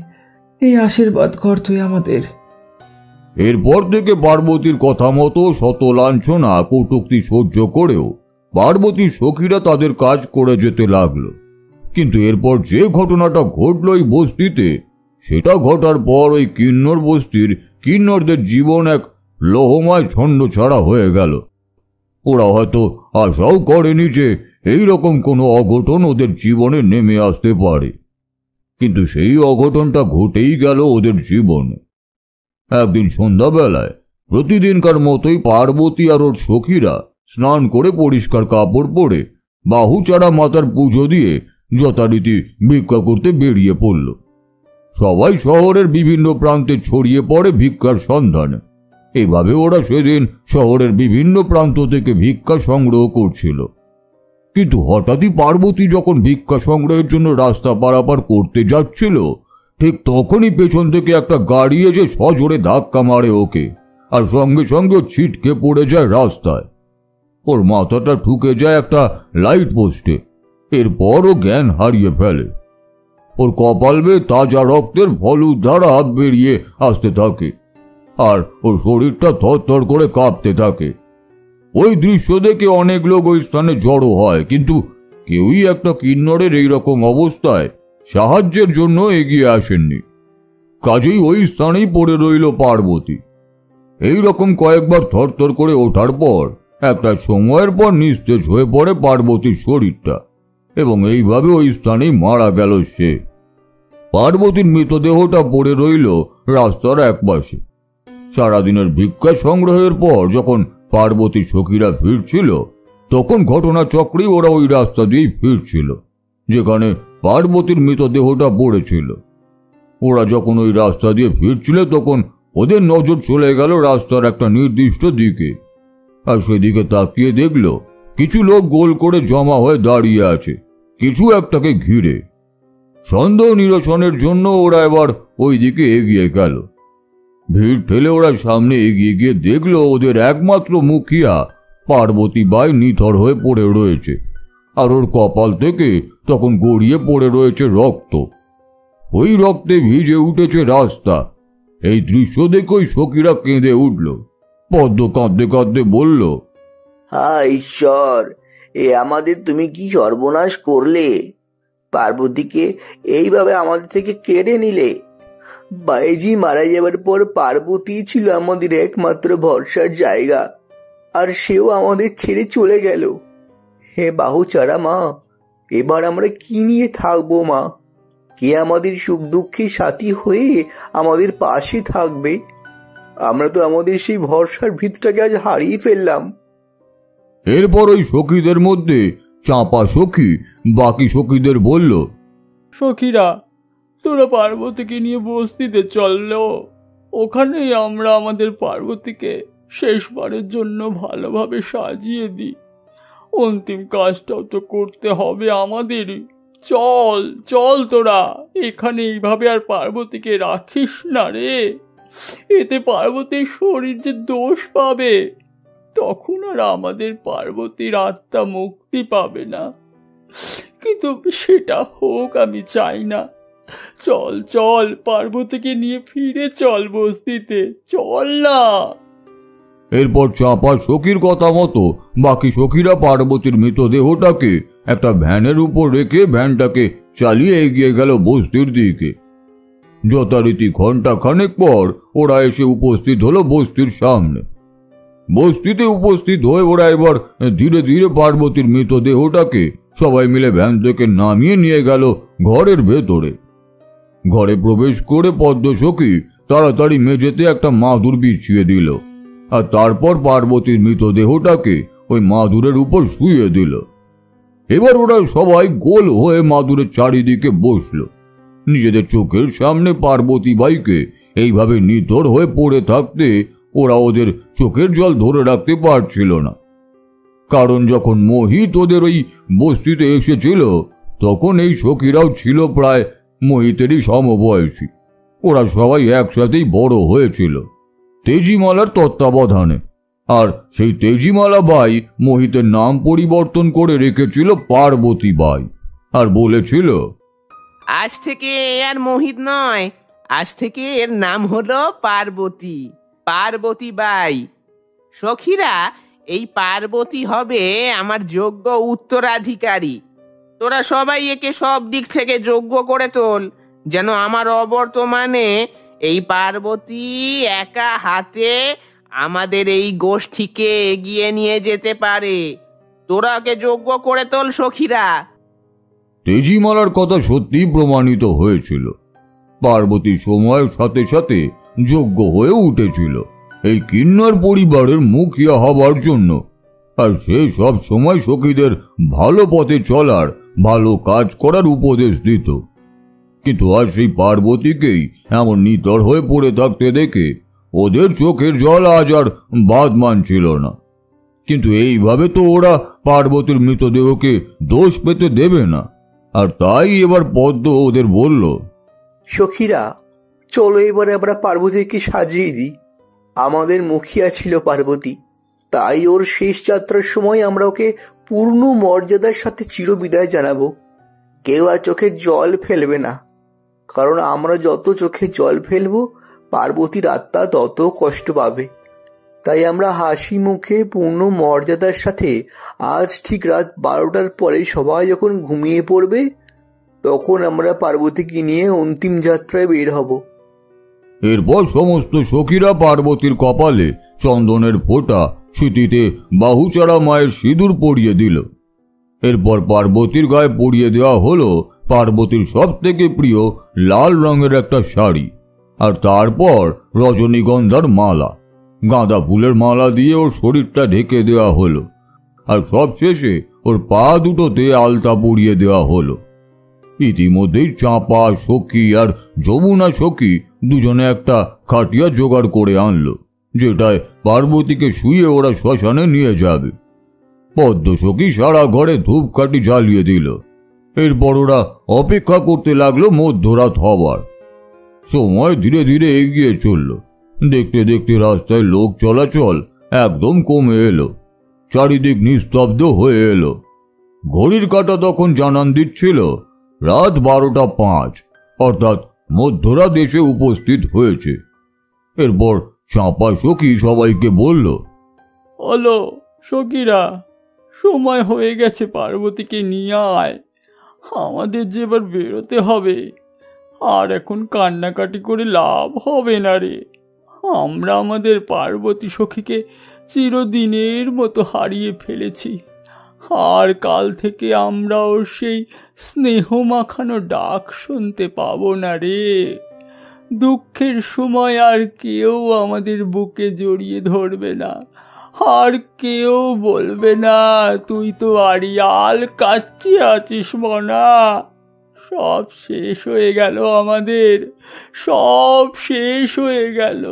এই আশীর্বাদ কর তুই আমাদের। এরপর থেকে পার্বতীর কথা মতো শত লাঞ্ছনা, কটূক্তি সহ্য করেও পার্বতীর সখীরা তাদের কাজ করে যেতে লাগলো। কিন্তু এরপর যে ঘটনাটা ঘটল এই বস্তিতে, সেটা ঘটার পর ওই কিন্নর বস্তির কিন্নরদের জীবন এক লোহময় ছন্ন ছাড়া হয়ে গেল। ওরা হয়তো আশাও করেনি যে এইরকম কোনো অঘটন ওদের জীবনে নেমে আসতে পারে, কিন্তু সেই অঘটনটা ঘটেই গেল ওদের জীবনে। একদিন সন্ধ্যাবেলায় প্রতিদিনকার মতোই পার্বতী আর ওর সখীরা স্নান করে পরিষ্কার কাপড় পরে বাহুচারা মাতার পুজো দিয়ে যথারীতি ভিক্ষা করতে বেরিয়ে পড়ল। সবাই শহরের বিভিন্ন প্রান্তে ছড়িয়ে পড়ে ভিক্ষার সন্ধানে। এভাবে ওরা সেদিন শহরের বিভিন্ন প্রান্ত থেকে ভিক্ষা সংগ্রহ করছিল। কিন্তু হঠাৎই পার্বতী যখন ভিক্ষা সংগ্রহের জন্য রাস্তা পারাপার করতে যাচ্ছিল, ঠিক তখনই পেছন থেকে একটা গাড়ি এসে সজোরে ধাক্কা মারে ওকে, আর সঙ্গে সঙ্গে ছিটকে পড়ে যায় রাস্তায়। ওর মাথাটা ঠুকে যায় একটা লাইট পোস্টে। এরপর ও জ্ঞান হারিয়ে ফেলে। ওর কপাল বেয়ে তাজা রক্তের ফলুধারা বেরিয়ে আসতে থাকে, আর ওর শরীরটা থরথর করে কাঁপতে থাকে। ওই দৃশ্য দেখে অনেক লোক ওই স্থানে জড়ো হয়, কিন্তু কেউই একটা কিন্নরের এইরকম অবস্থায় সাহায্যের জন্য এগিয়ে আসেননি। কাজেই ওই স্থানেই পড়ে রইল পার্বতী। এই রকম কয়েকবার থরথর করে ওঠার পর একটা সময়ের পর নিস্তেজ হয়ে পড়ে পার্বতীর শরীরটা, এবং এইভাবে ওই স্থানেই মারা গেল সে। পার্বতীর মৃতদেহটা পড়ে রইল রাস্তার একপাশে। সারাদিনের ভিক্ষা সংগ্রহের পর যখন পার্বতীর সখীরা ফিরছিল, তখন ঘটনাচক্রে ওরা ওই রাস্তা দিয়েই ফিরছিল যেখানে পার্বতীর মৃতদেহটা পড়েছিল। ওরা যখন ওই রাস্তা দিয়ে ফিরছিল, তখন ওদের নজর চলে গেল রাস্তার একটা নির্দিষ্ট দিকে, আর সেদিকে তাকিয়ে দেখল কিছু লোক গোল করে জমা হয়ে দাঁড়িয়ে আছে কিছু একটাকে ঘিরে। সন্দেহ নিরসনের জন্য ওরা এবার ওই দিকে এগিয়ে গেল। ভিড় ঠেলে ওরা সামনে এগিয়ে গিয়ে দেখল ওদের একমাত্র মুখিয়া পার্বতী বাই নিথর হয়ে পড়ে রয়েছে, আর ওর কপাল থেকে তখন গড়িয়ে পড়ে রয়েছে রক্ত। ওই রক্তে ভিজে উঠেছে রাস্তা। এই দৃশ্য দেখে ওই সখীরা কেঁদে উঠল। পদ্ম কাঁদতে কাঁদতে বলল, হায় ঈশ্বর, এ আমাদের তুমি কি সর্বনাশ করলে! পার্বতীকে এইভাবে আমাদের থেকে কেড়ে নিলে। বাইজি মারা যাবার পর পার্বতী ছিল আমাদের একমাত্র ভরসার জায়গা, আর সেও আমাদের ছেড়ে চলে গেল। হে বাহুচারা মা, এবার আমরা কি নিয়ে থাকবো মা? কে আমাদের সুখ দুঃখের সাথী হয়ে আমাদের পাশে থাকবে? আমরা তো আমাদের সেই ভরসার ভিতটাকে আজ হারিয়ে ফেললাম। এরপর ওই সখীদের মধ্যে চাঁপা সখী বাকি সখীদের বলল, সখীরা, তোরা পার্বতীকে নিয়ে বস্তিতে চললো, ওখানেই আমরা আমাদের পার্বতীকে শেষবারের জন্য ভালোভাবে সাজিয়ে দিই। অন্তিম কাজটাও তো করতে হবে আমাদেরই। চল চল তোরা, এখানে এইভাবে আর পার্বতীকে রাখিস না রে। এতে পার্বতীর শরীর যে দোষ পাবে, তখন আর আমাদের পার্বতীর আত্মা মুক্তি পাবে না। কিন্তু সেটা হোক আমি চাই না। চল চল, পার্বতীকে নিয়ে ফিরে চল বস্তিতে, চল না। এরপর চাপা সখীর কথা মতো বাকি সখীরা পার্বতীর মৃতদেহটাকে একটা ভ্যানের উপর রেখে ভ্যানটাকে চালিয়ে এগিয়ে গেল বস্তির দিকে। যথারীতি ঘন্টা খানেক পর ওরা এসে উপস্থিত হলো বস্তির সামনে। বস্তিতে উপস্থিত হয়ে ওরা এবার ধীরে ধীরে পার্বতীর মৃতদেহটাকে সবাই মিলে ভ্যান থেকে নামিয়ে নিয়ে গেল ঘরের ভেতরে। ঘরে প্রবেশ করে পদ্ম সখী তাড়াতাড়ি মেঝেতে একটা মাদুর বিছিয়ে দিল, আর তারপর পার্বতীর মৃতদেহটাকে ওই মাদুরের উপর শুইয়ে দিল। এবার ওরা সবাই গোল হয়ে মাদুরের চারিদিকে বসল। নিজেদের চোখের সামনে পার্বতী বাইকে এইভাবে নিথর হয়ে পড়ে থাকতে ওরা ওদের চোখের জল ধরে রাখতে পারছিল না। কারণ যখন মোহিত ওদের ওই বস্তিতে এসেছিল, তখন এই সখীরাও ছিল প্রায় মোহিতেরই সমবয়সী। ওরা সবাই একসাথেই বড় হয়েছিল তেজিমালার তত্ত্বাবধানে, আর সেই তেজিমালা বাই মোহিতের নাম পরিবর্তন করে রেখেছিল পার্বতী বাই, আর বলেছিল, আজ থেকে আর মোহিত নয়, আজ থেকে এর নাম হলো পার্বতী, পার্বতী বাই। সখীরা, এই পার্বতী হবে আমার যোগ্য উত্তরাধিকারী। তোরা সবাই একে সব দিক থেকে যোগ্য করে তোল, যেন আমার অবর্তমানে এই পার্বতী একা হাতে আমাদের এই গোষ্ঠীকে এগিয়ে নিয়ে যেতে পারে। তোরা ওকে যোগ্য করে তোল সখীরা। তেজিমালার কথা সত্যি প্রমাণিত হয়েছিল। পার্বতী সময়ের সাথে সাথে যোগ্য হয়ে উঠেছিল এই কিন্নর পরিবারের মুখিয়া হবার জন্য, আর সে সব সময় সখীদের ভালো পথে চলার, ভালো কাজ করার উপদেশ দিত। কিন্তু আজ সেই পার্বতীকেই এমন নিথর হয়ে পড়ে থাকতে দেখে ওদের চোখের জল আজ আর বাদ মানছিল না। কিন্তু এইভাবে তো ওরা পার্বতীর মৃতদেহকে দোষ পেতে দেবে না, আর তাই এবার পদ্ম ওদের বলল, সখীরা, চলো এবার আমরা পার্বতীকে সাজিয়ে দিই। আমাদের মুখিয়া ছিল পার্বতী, তাই ওর শেষ যাত্রার সময় আমরা ওকে পূর্ণ মর্যাদার সাথে চিরবিদায় জানাবো। কেউ আর চোখে জল ফেলবে না, কারণ আমরা যত চোখে জল ফেলবো পার্বতীর আত্মা তত কষ্ট পাবে। তাই আমরা হাসি মুখে পূর্ণ মর্যাদার সাথে আজ ঠিক রাত 12টার পরে সবাই যখন ঘুমিয়ে পড়বে, তখন আমরা পার্বতীকে নিয়ে অন্তিম যাত্রায় বের হব। এরপর সমস্ত সখীরা পার্বতীর কপালে চন্দনের ফোঁটা, স্মৃতিতে বাহুচারা মায়ের সিঁদুর পরিয়ে দিল। এরপর পার্বতীর গায়ে পরিয়ে দেওয়া হলো পার্বতীর সব থেকে প্রিয় লাল রঙের একটা শাড়ি, আর তারপর রজনীগন্ধার মালা, গাঁদা ফুলের মালা দিয়ে ওর শরীরটা ঢেকে দেওয়া হলো, আর সবশেষে ওর পা দুটোতে আলতা পরিয়ে দেওয়া হলো। ইতিমধ্যেই চাঁপা সখী আর যমুনা সখী দুজনে একটা খাটিয়া জোগাড় করে আনলো, যেটায় পার্বতীকে শুয়ে ওরা শ্মশানে নিয়ে যাবে। পদ্ম সখী সারা ঘরে ধূপকাঠি জ্বালিয়ে দিল। এরপর ওরা অপেক্ষা করতে লাগলো মধ্যরাত হবার। সময় ধীরে ধীরে এগিয়ে চলল। দেখতে দেখতে রাস্তায় লোক চলাচল একদম কমে এলো, চারিদিক নিস্তব্ধ হয়ে এলো। ঘড়ির কাঁটা তখন জানান দিচ্ছিল রাত 12:05, অর্থাৎ মধ্যরাত এসে উপস্থিত হয়েছে। এরপর চাঁপা সখী সবাইকে বলল, হলো সখীরা, সময় হয়ে গেছে, পার্বতীকে নিয়ে আয়, আমাদের যে এবার বেরোতে হবে। আর এখন কান্নাকাটি করে লাভ হবে না রে, আমরা আমাদের পার্বতী সখীকে চিরদিনের মতো হারিয়ে ফেলেছি, আর কাল থেকে আমরাও সেই স্নেহ মাখানো ডাক শুনতে পাবো না রে। দুঃখের সময় আর কেউ আমাদের বুকে জড়িয়ে ধরবে না, আর কেউ বলবে না তুই তো আড়িয়াল কাচ্চি আছিস মনা। সব শেষ হয়ে গেল, আমাদের সব শেষ হয়ে গেল।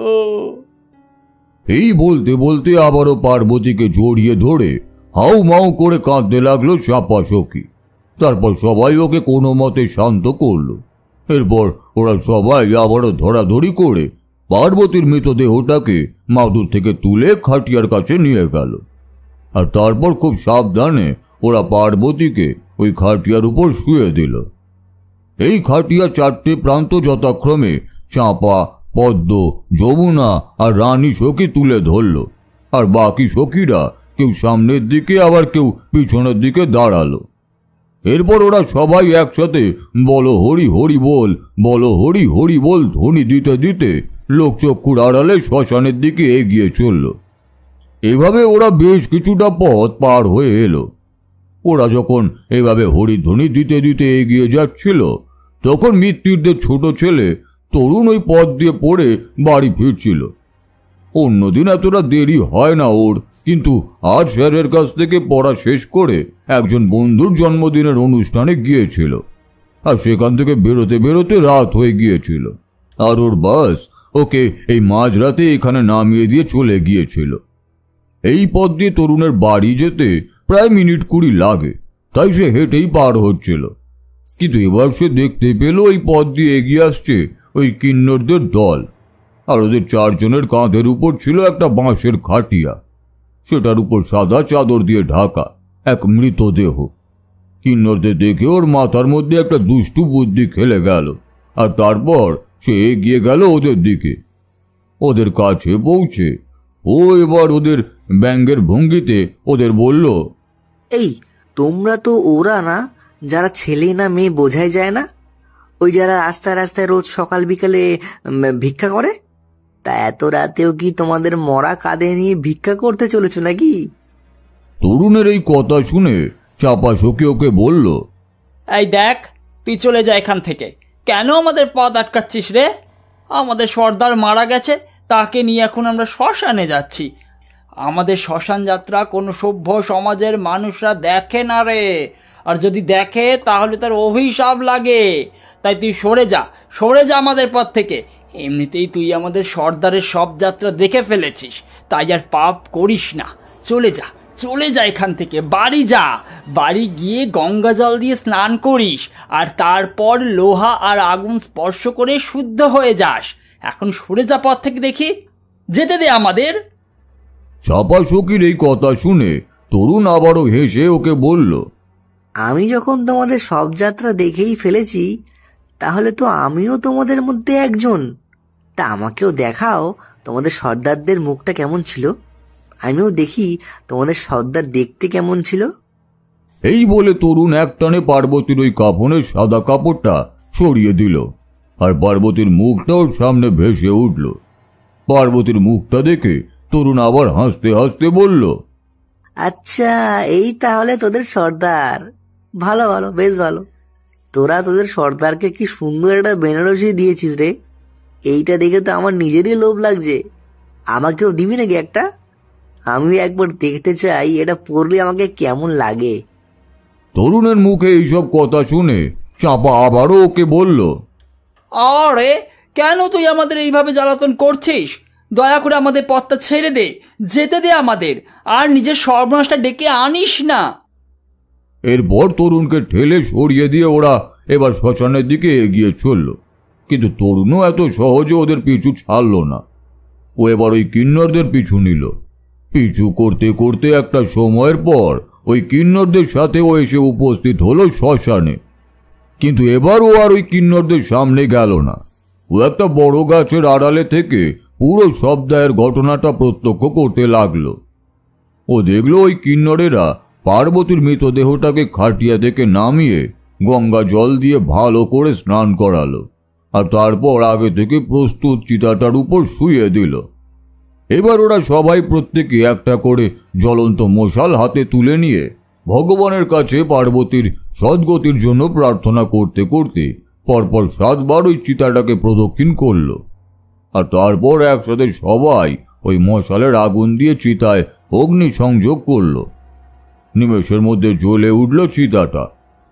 এই বলতে বলতে আবারও পার্বতীকে জড়িয়ে ধরে হাউ মাউ করে কাঁদতে লাগলো চাঁপা সখী। তারপর সবাই ওকে কোনো মতে শান্ত করলো। এরপর ওরা সবাই আবারও ধরাধরি করে পার্বতীর মৃতদেহটাকে মাদুর থেকে তুলে খাটিয়ার কাছে নিয়ে গেল, আর তারপর খুব সাবধানে ওরা পার্বতীকে ওই খাটিয়ার উপর শুয়ে দিল। এই খাটিয়া চারটে প্রান্ত যথাক্রমে চাঁপা, পদ্ম, যমুনা আর রানী সখী তুলে ধরল, আর বাকি সখীরা কেউ সামনের দিকে আবার কেউ পিছনের দিকে দাঁড়ালো। এরপর ওরা সবাই একসাথে বলো হরি হরি বল, বলো হরি হরি বল ধ্বনি দিতে দিতে লোকচক্ষুর আড়ালে শ্মশানের দিকে এগিয়ে চলল। এভাবে ওরা বেশ কিছুটা পথ পার হয়ে এলো। ওরা যখন এভাবে হরিধ্বনি দিতে দিতে এগিয়ে যাচ্ছিল, তখন মৃত্যুদের ছোট ছেলে তরুণ ওই পথ দিয়ে পড়ে বাড়ি ফিরছিল। অন্যদিন এতটা দেরি হয় না ওর, কিন্তু আজ স্যারের কাছ থেকে পড়া শেষ করে একজন বন্ধুর জন্মদিনের অনুষ্ঠানে গিয়েছিল, আর সেখান থেকে বেরোতে বেরোতে রাত হয়ে গিয়েছিল, আর ওর বাস ওকে এই মাঝরাতে এখানে নামিয়ে দিয়ে চলে গিয়েছিল। এই পথ দিয়ে তরুণের বাড়ি যেতে প্রায় মিনিট 20 লাগে, তাই সে হেঁটেই পার হচ্ছিল। কিন্তু এবার সে দেখতে পেল এই পথ দিয়ে এগিয়ে আসছে ওই কিন্নরদের দল, আর ওদের 4 জনের কাঁধের উপর ছিল একটা বাঁশের খাটিয়া, সেটার উপর সাদা চাদর দিয়ে ঢাকা এক মৃতদেহ। কিন্নরদের দেখে ওর মাথার মধ্যে একটা দুষ্টু বুদ্ধি খেলে গেল, আর তারপর সে এগিয়ে গেল ওদের দিকে। ওদের কাছে পৌঁছে ও এবার ওদের ব্যঙ্গের ভঙ্গিতে ওদের বলল, এই তোমরা তো ওরা না যারা ছেলে না মেয়ে বোঝাই যায় না, ওই যারা রাস্তায় রাস্তায় রোজ সকাল বিকালে ভিক্ষা করে? তা এত রাতেও কি তোমাদের মরা কাঁধে নিয়ে ভিক্ষা করতে চলেছো নাকি? তরুণের এই কথা শুনে চাপা সখী ওকে বলল, এই দেখ, তুই চলে যা এখান থেকে, কেন আমাদের পথ আটকাচ্ছিস রে? আমাদের সর্দার মারা গেছে, তাকে নিয়ে এখন আমরা শ্মশানে যাচ্ছি। আমাদের শ্মশান যাত্রা কোনো সভ্য সমাজের মানুষরা দেখে না রে, আর যদি দেখে তাহলে তার অভিশাপ লাগে। তাই তুই সরে যা আমাদের পথ থেকে। এমনিতেই তুই আমাদের সর্দারের সব যাত্রা দেখে ফেলেছিস, তাই আর পাপ করিস না। চলে যা এখান থেকে, বাড়ি যা, বাড়ি গিয়ে গঙ্গা জল দিয়ে স্নান করিস, আর তারপর লোহা আর আগুন স্পর্শ করে শুদ্ধ হয়ে যাস। এখন সরে যা পথ থেকে, দেখি, যেতে দে আমাদের। চাপা সখীর এই কথা শুনে তরুণ আবারও হেসে ওকে বলল, আমি যখন তোমাদের সব যাত্রা দেখেই ফেলেছি, তাহলে তো আমিও তোমাদের মধ্যে একজন। তা আমাকেও দেখাও তোমাদের সর্দারদের মুখটা কেমন ছিল, আমিও দেখি তোমাদের সর্দার দেখতে কেমন ছিল। এই বলে তরুণ একটানে পার্বতীর ওই কাফনের সাদা কাপড়টা সরিয়ে দিল, আর পার্বতীর মুখটা ওর সামনে ভেসে উঠল। পার্বতীর মুখটা দেখে তরুণ আবার হাসতে হাসতে বলল, আচ্ছা, এই তাহলে তোদের সর্দার। ভালো ভালো, বেশ ভালো। তোরা তোদের সর্দারকে কি সুন্দর একটা বেনারসি দিয়েছিস রে। এইটা দেখে তো আমার নিজেরই লোভ লাগছে। আমাকেও দিবি নাকি একটা? আমি একবার দেখতে চাই এটা পরলে আমাকে কেমন লাগে। তরুণের মুখে এইসব কথা শুনে চাপা আবারও ওকে বলল, আরে কেন তুই আমাদের এইভাবে জ্বালাতন করছিস? দয়া করে আমাদের পথটা ছেড়ে দে, যেতে দে আমাদের, আর নিজের সর্বনাশটা ডেকে আনিস না। এরপর তরুণকে ঠেলে সরিয়ে দিয়ে ওরা এবার শ্মশানের দিকে এগিয়ে চলল। কিন্তু তরুণও এত সহজে ওদের পিছু ছাড়ল না। ও এবার ওই কিন্নরদের পিছু নিল। পিছু করতে করতে একটা সময়ের পর ওই কিন্নরদের সাথে ও এসে উপস্থিত হলো শ্মশানে। কিন্তু এবার ও আর ওই কিন্নরদের সামনে গেল না। ও একটা বড় গাছের আড়ালে থেকে পুরো শবদাহের ঘটনাটা প্রত্যক্ষ করতে লাগলো। ও দেখলো ওই কিন্নরেরা পার্বতীর মৃতদেহটাকে খাটিয়া থেকে নামিয়ে গঙ্গা জল দিয়ে ভালো করে স্নান করালো, আর তারপর আগে থেকে প্রস্তুত চিতাটার উপর শুইয়ে দিল। এবার ওরা সবাই প্রত্যেকে একটা করে জ্বলন্ত মশাল হাতে তুলে নিয়ে ভগবানের কাছে পার্বতীর সদ্গতির জন্য প্রার্থনা করতে করতে পরপর 7 বার ওই চিতাটাকে প্রদক্ষিণ করল। আর তারপর একসাথে সবাই ওই মশালের আগুন দিয়ে চিতায় অগ্নি সংযোগ করল। নিমেষের মধ্যে জ্বলে উঠল চিতাটা,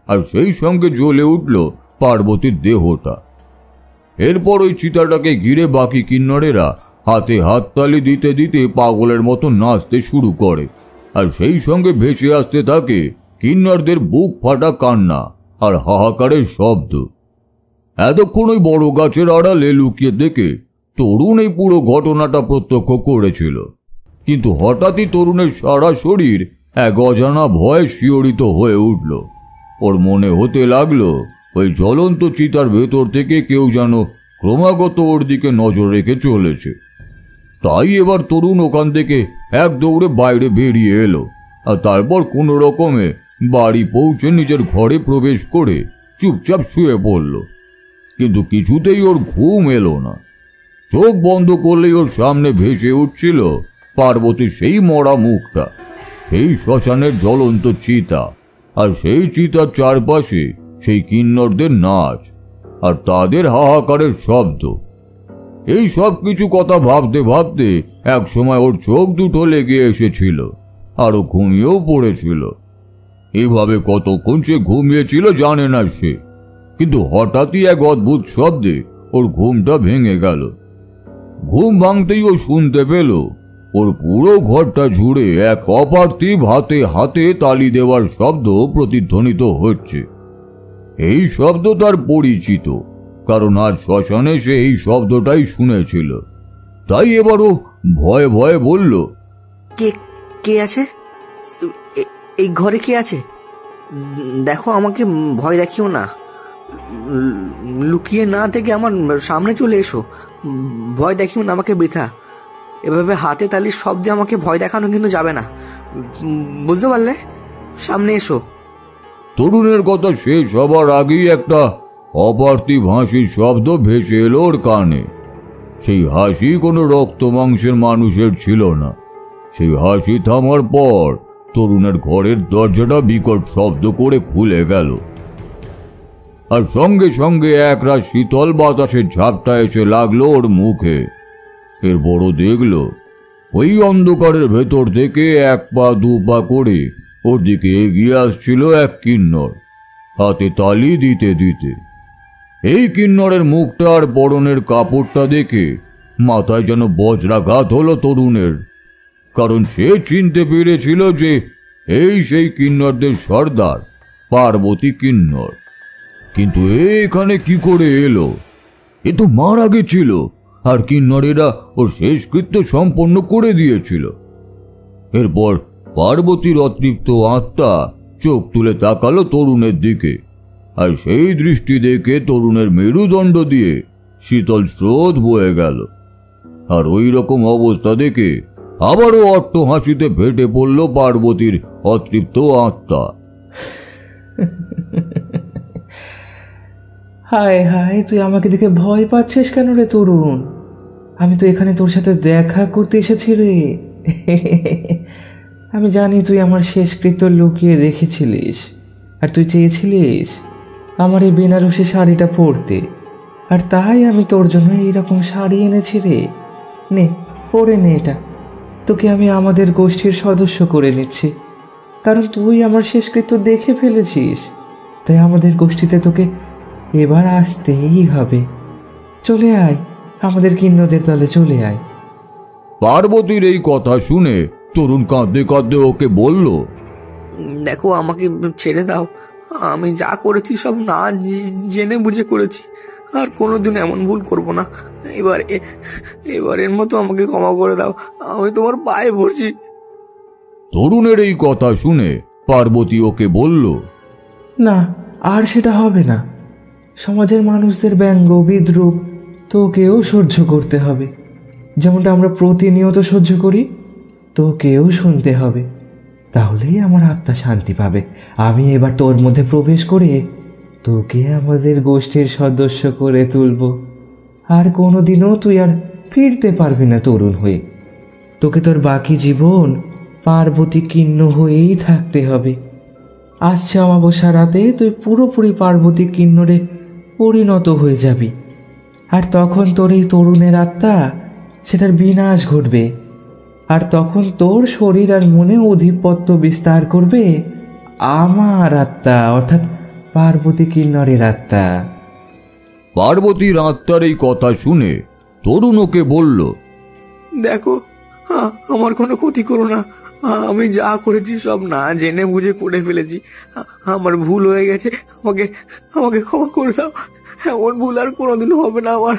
আর সেই সঙ্গে জ্বলে উঠল পার্বতীর দেহটা। এরপর ওই চিতাটাকে ঘিরে বাকি কিন্নরেরা হাতে হাততালি দিতে দিতে পাগলের মতো নাচতে শুরু করে, আর সেই সঙ্গে ভেসে আসতে থাকে কিন্নরদের বুক ফাটা কান্না আর হাহাকারের শব্দ। এতক্ষণ ওই বড় গাছের আড়ালে লুকিয়ে দেখে তরুণ এই পুরো ঘটনাটা প্রত্যক্ষ করেছিল। কিন্তু হঠাৎই তরুণের সারা শরীর এক অজানা ভয়ে শিহরিত হয়ে উঠল। ওর মনে হতে লাগলো ওই জ্বলন্ত চিতার ভেতর থেকে কেউ যেন ক্রমাগত ওর দিকে নজর রেখে চলেছে। তাই এবার তরুণ ওখান থেকে এক দৌড়ে বাইরে বেরিয়ে এলো, আর তারপর কোনো রকমে বাড়ি পৌঁছে নিজের ঘরে প্রবেশ করে চুপচাপ শুয়ে পড়ল। কিন্তু কিছুতেই ওর ঘুম এলো না। চোখ বন্ধ করলেই ওর সামনে ভেসে উঠছিল পার্বতীর সেই মরা মুখটা, সেই শ্মশানের জ্বলন্ত চিতা, আর সেই চিতার চারপাশে সেই কিন্নরদের নাচ আর তাদের হাহাকারের শব্দ। এই সব কিছু কথা ভাবতে ভাবতে এক সময় ওর চোখ দুটো লেগে এসেছিল, আরো ঘুমিয়েও পড়েছিল। এইভাবে কতক্ষণ সে ঘুমিয়েছিল জানে না সে, কিন্তু হঠাৎই এক অদ্ভুত শব্দে ওর ঘুমটা ভেঙে গেল। ঘুম ভাঙতেই ও শুনতে পেল ওর পুরো ঘরটা জুড়ে এক অপার্থিব হাতে হাতে তালি দেওয়ার শব্দ প্রতিধ্বনিত হচ্ছে। এই শব্দ তার পরিচিত, কারণ আজ শ্মশানে সে এই শব্দটাই শুনেছিল। তাই এবার ও ভয়ে ভয়ে বলল, কে কে আছে? এই ঘরে কে আছে? দেখো, আমাকে ভয় দেখিও না। লুকিয়ে না থেকে আমার সামনে চলে এসো। ভয় দেখিও না আমাকে বৃথা। এভাবে হাতে তালির শব্দে আমাকে ভয় দেখানো কিন্তু যাবে না, বুঝতে পারলে? সামনে এসো। তরুণের কথা শেষ হবার আগেই একটা অপার্থিব হাসির শব্দ ভেসে এলো ওর কানে। সেই হাসি কোনো রক্ত মাংসের মানুষের ছিল না। সেই হাসি থামার পর তরুণের ঘরের দরজাটা বিকট শব্দ করে খুলে গেল, আর সঙ্গে সঙ্গে একরাশ শীতল বাতাসের ঝাপটা এসে লাগলো ওর মুখে। এরপরও দেখলো ওই অন্ধকারের ভেতর থেকে 1 পা 2 পা করে ওর দিকে এগিয়ে আসছিল এক কিন্নর, হাতে তালি দিতে দিতে। এই কিন্নরের মুখটা আর পরনের কাপড়টা দেখে মাথায় যেন বজ্রাঘাত হলো তরুণের, কারণ সে চিনতে পেরেছিল যে এই সেই কিন্নরদের সর্দার পার্বতী কিন্নর। কিন্তু এখানে কি করে এলো? এ তো মারা গেছিল, আর কিন্নরেরা ওর শেষকৃত্য সম্পন্ন করে দিয়েছিল। এরপর পার্বতীর অতৃপ্ত আত্মা চোখ তুলে তাকালো তরুণের দিকে, আর সেই দৃষ্টি দেখে তরুণের মেরুদণ্ড দিয়ে শীতল স্রোত বয়ে গেল। আর ওই রকম অবস্থা দেখে আবারও অট্ট হাসিতে ফেটে পড়ল পার্বতীর অতৃপ্ত আত্মা। হায় হায়, তুই আমাকে দেখে ভয় পাচ্ছিস কেন রে তরুণ? আমি তো এখানে তোর সাথে দেখা করতে এসেছি রে। আমি জানি তুই আমার শেষকৃত্য লুকিয়ে রেখেছিলিস, আর তুই চেয়েছিলিস আমার এই বেনারসি শাড়িটা পরতে, আর তাই আমি তোর জন্য এইরকম শাড়ি এনেছি রে। নে, পরে নে এটা। তোকে আমি আমাদের গোষ্ঠীর সদস্য করে নিচ্ছি, কারণ তুই আমার শেষকৃত্য দেখে ফেলেছিস, তাই আমাদের গোষ্ঠীতে তোকে এবার আসতেই হবে। চলে আয়, আমাদের কিন্নদের দলে চলে আয়। পার্বতীর এই কথা শুনে তরুণ কাঁদতে কাঁদতে ওকে বলল, দেখো, আমাকে ছেড়ে দাও। আমি যা করেছি সব না জেনে বুঝে করেছি, আর কোনোদিন এমন ভুল করব না। এবারের মতো আমাকে ক্ষমা করে দাও, আমি তোমার পায়ে পড়ছি। তরুণের এই কথা শুনে পার্বতী ওকে বলল, না, আর সেটা হবে না। সমাজের মানুষদের ব্যঙ্গ বিদ্রূপ তোকেও সহ্য করতে হবে, যেমনটা আমরা প্রতিনিয়ত সহ্য করি। তোকেও শুনতে হবে, তাহলেই আমার আত্মা শান্তি পাবে। আমি এবার তোর মধ্যে প্রবেশ করে তোকে আমাদের গোষ্ঠীর সদস্য করে তুলব। আর কোনোদিনও তুই আর ফিরতে পারবি না তরুণ হয়ে। তোকে তোর বাকি জীবন পার্বতী কিন্ন হয়েই থাকতে হবে। আসছে অমাবস্যা রাতে তুই পুরোপুরি পার্বতী কিন্নরে পরিণত হয়ে যাবি, আর তখন তোর এই তরুণের আত্মা সেটার বিনাশ ঘটবে, আর তখন তোর শরীর আর মনে অধিপত্য বিস্তার করবে আমার আত্মা, অর্থাৎ পার্বতী কিন্নরের আত্মা। পার্বতীর আত্মার এই কথা শুনে তরুণ ওকে বলল, দেখো, আমার কোনো ক্ষতি করো না। আমি যা করেছি সব না জেনে বুঝে করে ফেলেছি। আমার ভুল হয়ে গেছে, আমাকে ক্ষমা করে দাও। এমন ভুল আর কোনোদিন হবে না আমার।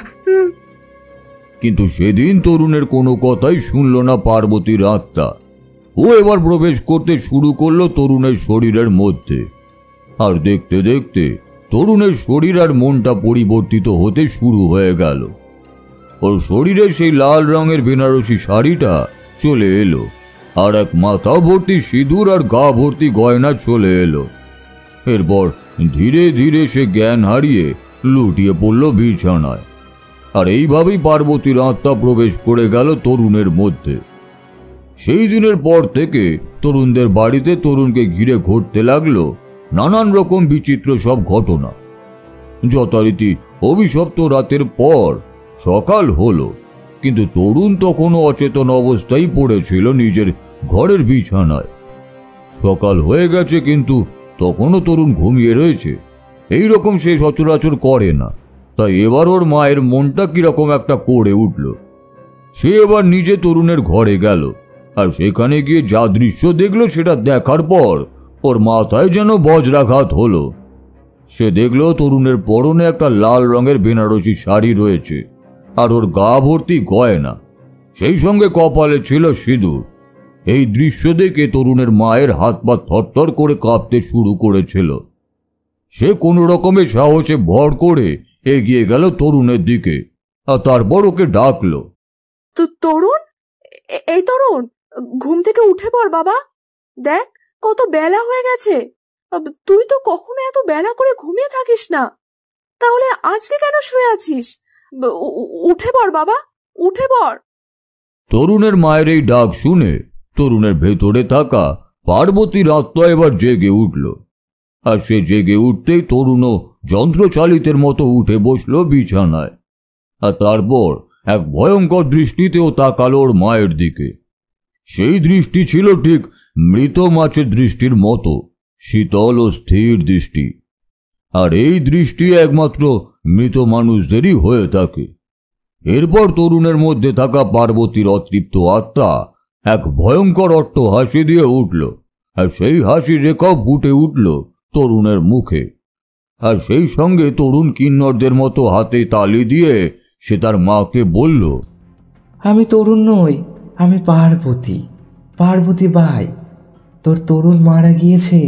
কিন্তু সেদিন তরুণের কোনো কথাই শুনল না পার্বতীর আত্মা। ও এবার প্রবেশ করতে শুরু করলো তরুণের শরীরের মধ্যে, আর দেখতে দেখতে তরুণের শরীর আর মনটা পরিবর্তিত হতে শুরু হয়ে গেল। ওর শরীরে সেই লাল রঙের বেনারসি শাড়িটা চলে এলো, আর এক মাথা ভর্তি সিঁদুর আর গা ভর্তি গয়না চলে এলো। এরপর ধীরে ধীরে সে জ্ঞান হারিয়ে লুটিয়ে পড়ল বিছানায়। আর এইভাবেই পার্বতীর আত্মা প্রবেশ করে গেল তরুণের মধ্যে। সেই দিনের পর থেকে তরুণদের বাড়িতে তরুণকে ঘিরে ঘটতে লাগলো নানান রকম বিচিত্র সব ঘটনা। যথারীতি অভিশপ্ত রাতের পর সকাল হলো, কিন্তু তরুণ তখনও অচেতন অবস্থায় পড়েছিল নিজের ঘরের বিছানায়। সকাল হয়ে গেছে, কিন্তু তখনও তরুণ ঘুমিয়ে রয়েছে। এইরকম সে সচরাচর করে না, তাই এবার ওর মায়ের মনটা কিরকম একটা করে উঠল। সে এবার নিজে তরুণের ঘরে গেল, আর সেখানে গিয়ে যা দৃশ্য দেখলো সেটা দেখার পর ওর মাথায় যেন বজ্রাঘাত হলো। সে দেখল তরুণের পরনে একটা লাল রঙের বেনারসি শাড়ি রয়েছে, আর ওর গা ভর্তি গয়না, সেই সঙ্গে কপালে ছিল সিঁদুর। এই দৃশ্য দেখে তরুণের মায়ের হাত পা থরথর করে কাঁপতে শুরু করেছিল। সে কোনো রকমে সাহসে ভর করে এগিয়ে গেল তরুণের দিকে, আর তারপর ওকে ডাকলো, তরুণ, এই তরুণ, ঘুম থেকে উঠে পড় বাবা। দেখ কত বেলা হয়ে গেছে। তুই তো কখনো এত বেলা করে ঘুমিয়ে থাকিস না, তাহলে আজকে কেন শুয়ে আছিস? উঠে পড় বাবা, উঠে পড়। তরুণের মায়ের এই ডাক শুনে তরুণের ভেতরে থাকা পার্বতীর আত্মা এবার জেগে উঠল। আর সে জেগে উঠতেই তরুণও যন্ত্রচালিতের মতো উঠে বসল বিছানায়। আর তারপর এক ভয়ঙ্কর দৃষ্টিতেও তাকালো ওর মায়ের দিকে। সেই দৃষ্টি ছিল ঠিক মৃত মাছের দৃষ্টির মতো, শীতল ও স্থির দৃষ্টি। আর এই দৃষ্টি একমাত্র মৃত মানুষদেরই হয়ে থাকে। এরপর তরুণের মধ্যে থাকা পার্বতীর অতৃপ্ত আত্মা এক ভয়ঙ্কর অট্ট হাসি দিয়ে উঠল, আর সেই হাসির রেখাও ফুটে উঠল তরুণের মুখে। আর সেই সঙ্গে তরুণ কিন্নরদের মতো হাতে তালি দিয়ে সে তার মাকে বলল, আমি তরুণ নই, আমি পার্বতী, পার্বতী বাই। তোর তরুণ মারা গিয়েছে,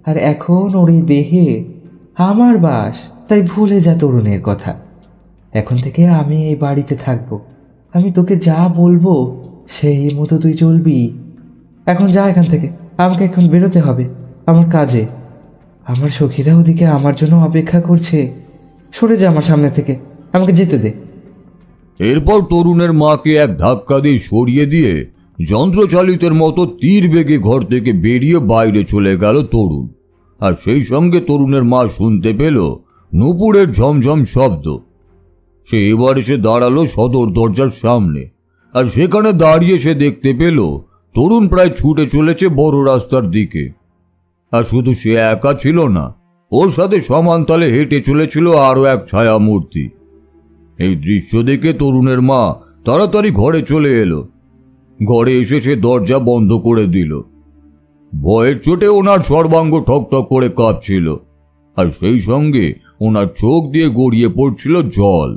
আর এখন ওর এই দেহে আমার বাস, তাই ভুলে যা তরুণের কথা। এখন থেকে আমি এই বাড়িতে থাকবো। আমি তোকে যা বলবো সেই মতো তুই চলবি। এখন যা এখান থেকে, আমাকে এখন বেরোতে হবে। আমার কাজে। আমার সখীরা ওদিকে আমার জন্য অপেক্ষা করছে। সরে যা আমার সামনে থেকে, আমাকে যেতে দে। এরপর তরুণের মাকে এক ধাক্কা দিয়ে সরিয়ে দিয়ে যন্ত্রচালিতের মতো তীর বেগে ঘর থেকে বেরিয়ে বাইরে চলে গেল তরুণ। আর সেই সঙ্গে তরুণের মা শুনতে পেল নূপুরের ঝমঝম শব্দ। সে এবার এসে দাঁড়ালো সদর দরজার সামনে, আর সেখানে দাঁড়িয়ে সে দেখতে পেল তরুণ প্রায় ছুটে চলেছে বড় রাস্তার দিকে। আর শুধু সে একা ছিল না, ওর সাথে সমান তালে হেঁটে চলেছিল আরো এক ছায়া মূর্তি। এই দৃশ্য দেখে তরুণের মা তাড়াতাড়ি ঘরে চলে এলো। ঘরে এসে সে দরজা বন্ধ করে দিল। ভয়ের চোটে ওনার সর্বাঙ্গ ঠকঠক করে কাঁপছিল, আর সেই সঙ্গে ওনার চোখ দিয়ে গড়িয়ে পড়ছিল জল।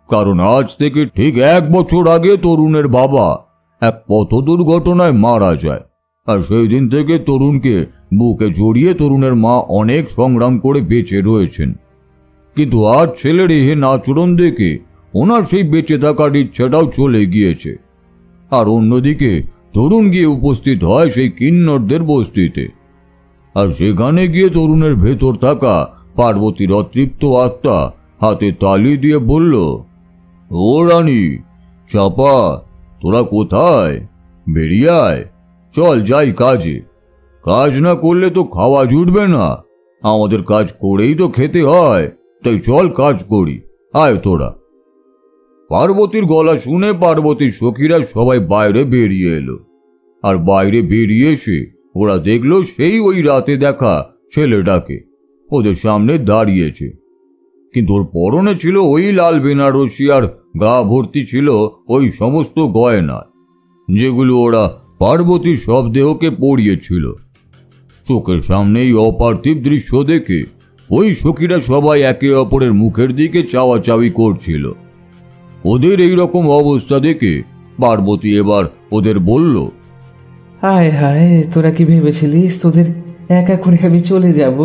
কারণ আজ থেকে ঠিক 1 বছর আগে তরুণের বাবা এক পথ দুর্ঘটনায় মারা যায়। আর সেই দিন থেকে তরুণকে বুকে জড়িয়ে তরুণের মা অনেক সংগ্রাম করে বেঁচে রয়েছেন। কিন্তু আজ ছেলের এহেন আচরণ দেখে ওনার সেই বেঁচে থাকার ইচ্ছাটাও চলে গিয়েছে। আর অন্যদিকে তরুণ গিয়ে উপস্থিত হয় সেই কিন্নরদের বস্তিতে। আর সেখানে গিয়ে তরুণের ভেতর থাকা পার্বতীর অতৃপ্ত আত্মা হাতে তালি দিয়ে বলল, ও রানী চাপা, তোরা কোথায়? বেরিয়ে আয়, চল যাই কাজে। কাজ না করলে তো খাওয়া জুটবে না, আমাদের কাজ করেই তো খেতে হয়, তাই চল কাজ করি, আয় তোরা। পার্বতীর গলা শুনে পার্বতীর সখীরা সবাই বাইরে বেরিয়ে এলো। আর বাইরে বেরিয়ে এসে ওরা দেখলো সেই ওই রাতে দেখা ছেলেটাকে ওদের সামনে দাঁড়িয়েছে। কিন্তু ওর পরনে ছিল ওই লাল বেনারসি, আর গা ভর্তি ছিল ওই সমস্ত গয়না যেগুলো ওরা পার্বতীর সব দেহকে পরিয়েছিল। চোখের সামনে এই অপার্থিব দৃশ্য দেখে ওই সখীরা সবাই একে অপরের মুখের দিকে চাওয়াচাওয়ি করছিল। ওদের এই রকম অবস্থা দেখে পার্বতী এবার ওদের বলল, হায় হায়, তোরা কি ভেবেছিলিস তোদের একা করে আমি চলে যাব?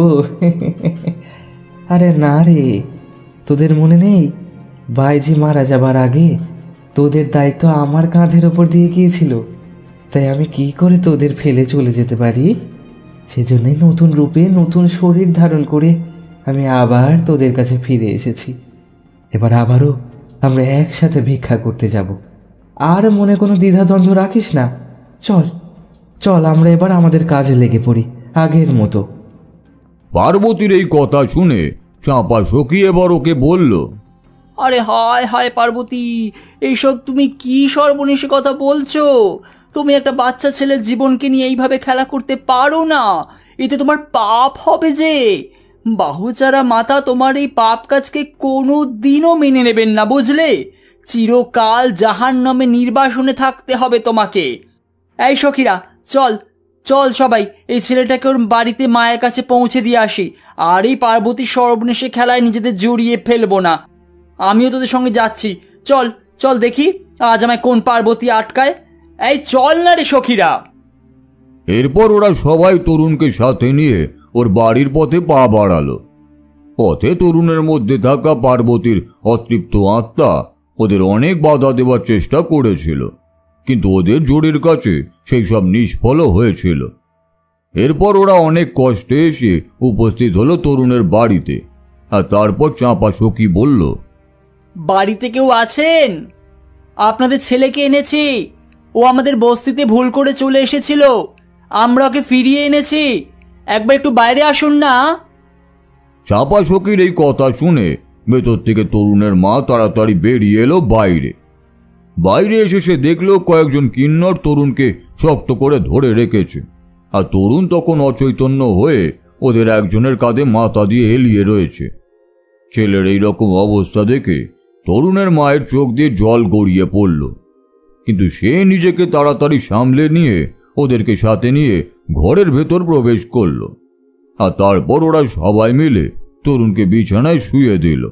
আরে না রে, তোদের মনে নেই বাইজি মারা যাবার আগে তোদের দায়িত্ব আমার কাঁধের ওপর দিয়ে গিয়েছিল। তাই আমি কি করে তোদের ফেলে চলে যেতে পারি? সেজন্যই নতুন রূপে নতুন শরীর ধারণ করে আমি আবার তোদের কাছে ফিরে এসেছি। এবার আবারও আমরা একসাথে ভিক্ষা করতে যাব। আর মনে কোনো দ্বিধাদ্বন্দ্ব রাখিস না। চল চল, আমরা এবার আমাদের কাজে লেগে পড়ি আগের মতো। পার্বতীর এই কথা শুনে চাঁপা সখী এবার ওকে বলল, আরে হায় হায় পার্বতী, এইসব তুমি কি সর্বনেশে কথা বলছো? তুমি একটা বাচ্চা ছেলের জীবনকে নিয়ে এইভাবে খেলা করতে পারো না, এতে তোমার পাপ হবে যে। বাহুচারা মাতা তোমার এই পাপ কাজকে কোনো দিনও মেনে নেবেন না, বুঝলে? চিরকাল জাহান্নামে নির্বাসনে থাকতে হবে তোমাকে। এই সখীরা, চল চল সবাই এই ছেলেটাকে ওর বাড়িতে মায়ের কাছে পৌঁছে দিয়ে আসি। আর এই পার্বতীর সর্বনেশে খেলায় নিজেদের জড়িয়ে ফেলবো না। আমিও তোদের সঙ্গে যাচ্ছি। চল চল দেখি আজ আমায় কোন পার্বতী আটকায়। এই চল না রে সখীরা। এরপর ওরা সবাই তরুণকে সাথে নিয়ে ওর বাড়ির পথে পা বাড়ালো। পথে তরুণের মধ্যে থাকা পার্বতীর অতৃপ্ত আত্মা ওদের অনেক বাধা দেওয়ার চেষ্টা করেছিল, কিন্তু ওদের জোরের কাছে সেই সব নিষ্ফল হয়েছিল। এরপর ওরা অনেক কষ্টে এসে উপস্থিত হলো তরুণের বাড়িতে। আর তারপর চাঁপা সখী বলল, বাড়িতে কেউ আছেন? আপনাদের ছেলেকে এনেছি, ও আমাদের বস্তিতে ভুল করে চলে এসেছিল, আমরা ওকে ফিরিয়ে এনেছি, একবার একটু বাইরে আসুন না। চাঁপা সখীর এই কথা শুনে ভেতর থেকে তরুণের মা তাড়াতাড়ি বেরিয়ে এলো বাইরে। বাইরে এসে সে দেখলো কয়েকজন কিন্নর তরুণকে শক্ত করে ধরে রেখেছে। আর তরুণ তখন অচৈতন্য হয়ে ওদের একজনের কাঁধে মাথা দিয়ে এলিয়ে রয়েছে। ছেলের এই রকম অবস্থা দেখে তরুণের মায়ের চোখ দিয়ে জল গড়িয়ে পড়ল, কিন্তু সে নিজেকে তাড়াতাড়ি সামলে নিয়ে ওদেরকে সাথে নিয়ে ঘরের ভেতর প্রবেশ করল। আর তারপর ওরা সবাই মিলে তরুণকে বিছানায় শুয়ে দিল।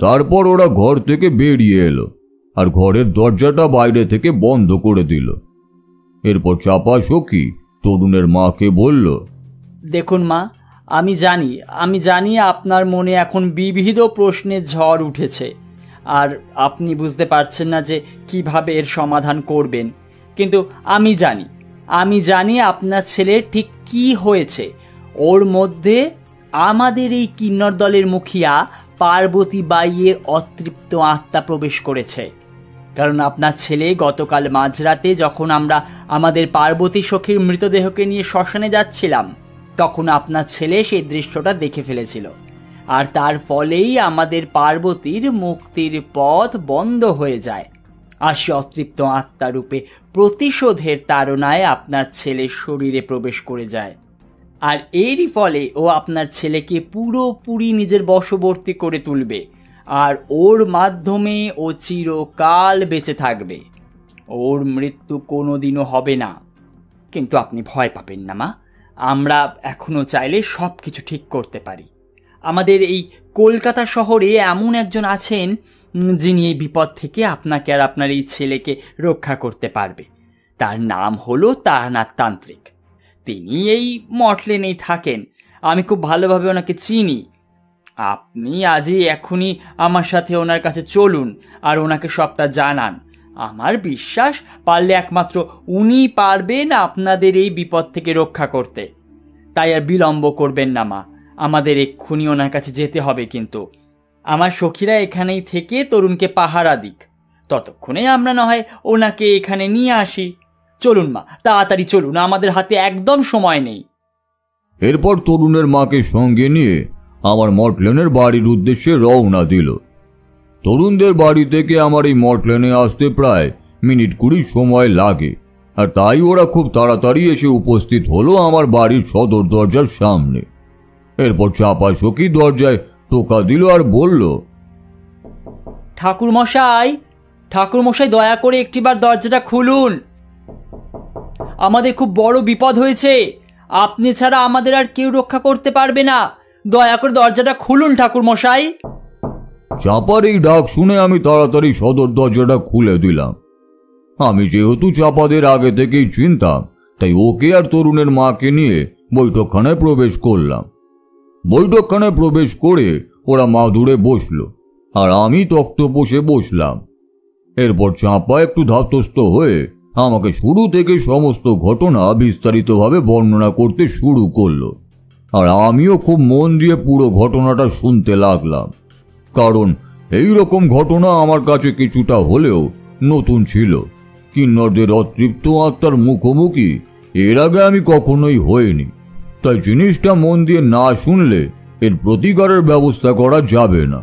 তারপর ওরা ঘর থেকে বেরিয়ে এলো আর ঘরের দরজাটা বাইরে থেকে বন্ধ করে দিল। এরপর চাপা সখী তরুণের মাকে বলল, দেখুন মা, আমি জানি আপনার মনে এখন বিবিধ প্রশ্নের ঝড় উঠেছে, আর আপনি বুঝতে পারছেন না যে কিভাবে এর সমাধান করবেন। কিন্তু আমি জানি আমি জানি আপনার ছেলের ঠিক কি হয়েছে। ওর মধ্যে আমাদের এই কিন্নর দলের মুখিয়া পার্বতী বাইয়ের অতৃপ্ত আত্মা প্রবেশ করেছে। কারণ আপনার ছেলে গতকাল মাঝরাতে যখন আমরা আমাদের পার্বতী সখীর মৃতদেহকে নিয়ে শ্মশানে যাচ্ছিলাম, তখন আপনার ছেলে সেই দৃশ্যটা দেখে ফেলেছিল। আর তার ফলেই আমাদের পার্বতীর মুক্তির পথ বন্ধ হয়ে যায়। আর সে অতৃপ্ত আত্মারূপে প্রতিশোধের তাড়নায় আপনার ছেলের শরীরে প্রবেশ করে যায়। আর এরই ফলে ও আপনার ছেলেকে পুরোপুরি নিজের বশবর্তী করে তুলবে, আর ওর মাধ্যমে ও চিরকাল বেঁচে থাকবে। ওর মৃত্যু কোনোদিনও হবে না। কিন্তু আপনি ভয় পাবেন না মা, আমরা এখনো চাইলে সব কিছু ঠিক করতে পারি। আমাদের এই কলকাতা শহরে এমন একজন আছেন যিনি এই বিপদ থেকে আপনাকে আর আপনার এই ছেলেকে রক্ষা করতে পারবে। তার নাম হলো তারানাথ তান্ত্রিক। তিনি এই মটলেনেই থাকেন। আমি খুব ভালোভাবে ওনাকে চিনি। আপনি আজই এখনই আমার সাথে ওনার কাছে চলুন আর ওনাকে সবটা জানান। আমার বিশ্বাস পারলে একমাত্র উনি পারবেন আপনাদের এই বিপদ থেকে রক্ষা করতে। তাই আর বিলম্ব করবেন না মা, আমাদের এক্ষুনি ওনার কাছে যেতে হবে। কিন্তু আমার সখীরা এখানেই থেকে তরুণকে পাহারা দিক, ততক্ষণে আমরা না হয় ওনাকে এখানে নিয়ে আসি। চলুন মা, তাড়াতাড়ি চলুন, আমাদের হাতে একদম সময় নেই। এরপর তরুণের মাকে সঙ্গে নিয়ে আমার মটলেনের বাড়ির উদ্দেশ্যে রওনা দিল। তরুণদের বাড়ি থেকে আমার এই মটলেনে আসতে প্রায় মিনিট 20 সময় লাগে, আর তাই ওরা খুব তাড়াতাড়ি এসে উপস্থিত হলো আমার বাড়ির সদর দরজার সামনে। এরপর চাপা সখী দরজায় টোকা দিল আর বলল, ঠাকুরমশাই, ঠাকুরমশাই, দয়া করে একটিবার দরজাটা খুলুন। আমাদের খুব বড় বিপদ হয়েছে। আপনি ছাড়া আমাদের আর কেউ রক্ষা করতে পারবে না। দয়া করে দরজাটা খুলুন ঠাকুরমশাই। চাপার এই ডাক শুনে আমি তাড়াতাড়ি সদর দরজাটা খুলে দিলাম। আমি যেহেতু চাপাদের আগে থেকেই চিনতাম, তাই ওকে আর তরুণের মাকে নিয়ে বৈঠকখানায় প্রবেশ করলাম। বৈঠকখানায় প্রবেশ করে ওরা মাদুরে বসলো আর আমি তক্তপোষে বসলাম। এরপর চাপা একটু ধাতস্থ হয়ে আমাকে শুরু থেকে সমস্ত ঘটনা বিস্তারিতভাবে বর্ণনা করতে শুরু করলো, আর আমিও খুব মন দিয়ে পুরো ঘটনাটা শুনতে লাগলাম। কারণ এই রকম ঘটনা আমার কাছে কিছুটা হলেও নতুন ছিল। কিন্নরদের অতৃপ্ত আত্মার মুখোমুখি এর আগে আমি কখনোই হইনি, তাই জিনিসটা মন দিয়ে না শুনলে এর প্রতিকারের ব্যবস্থা করা যাবে না।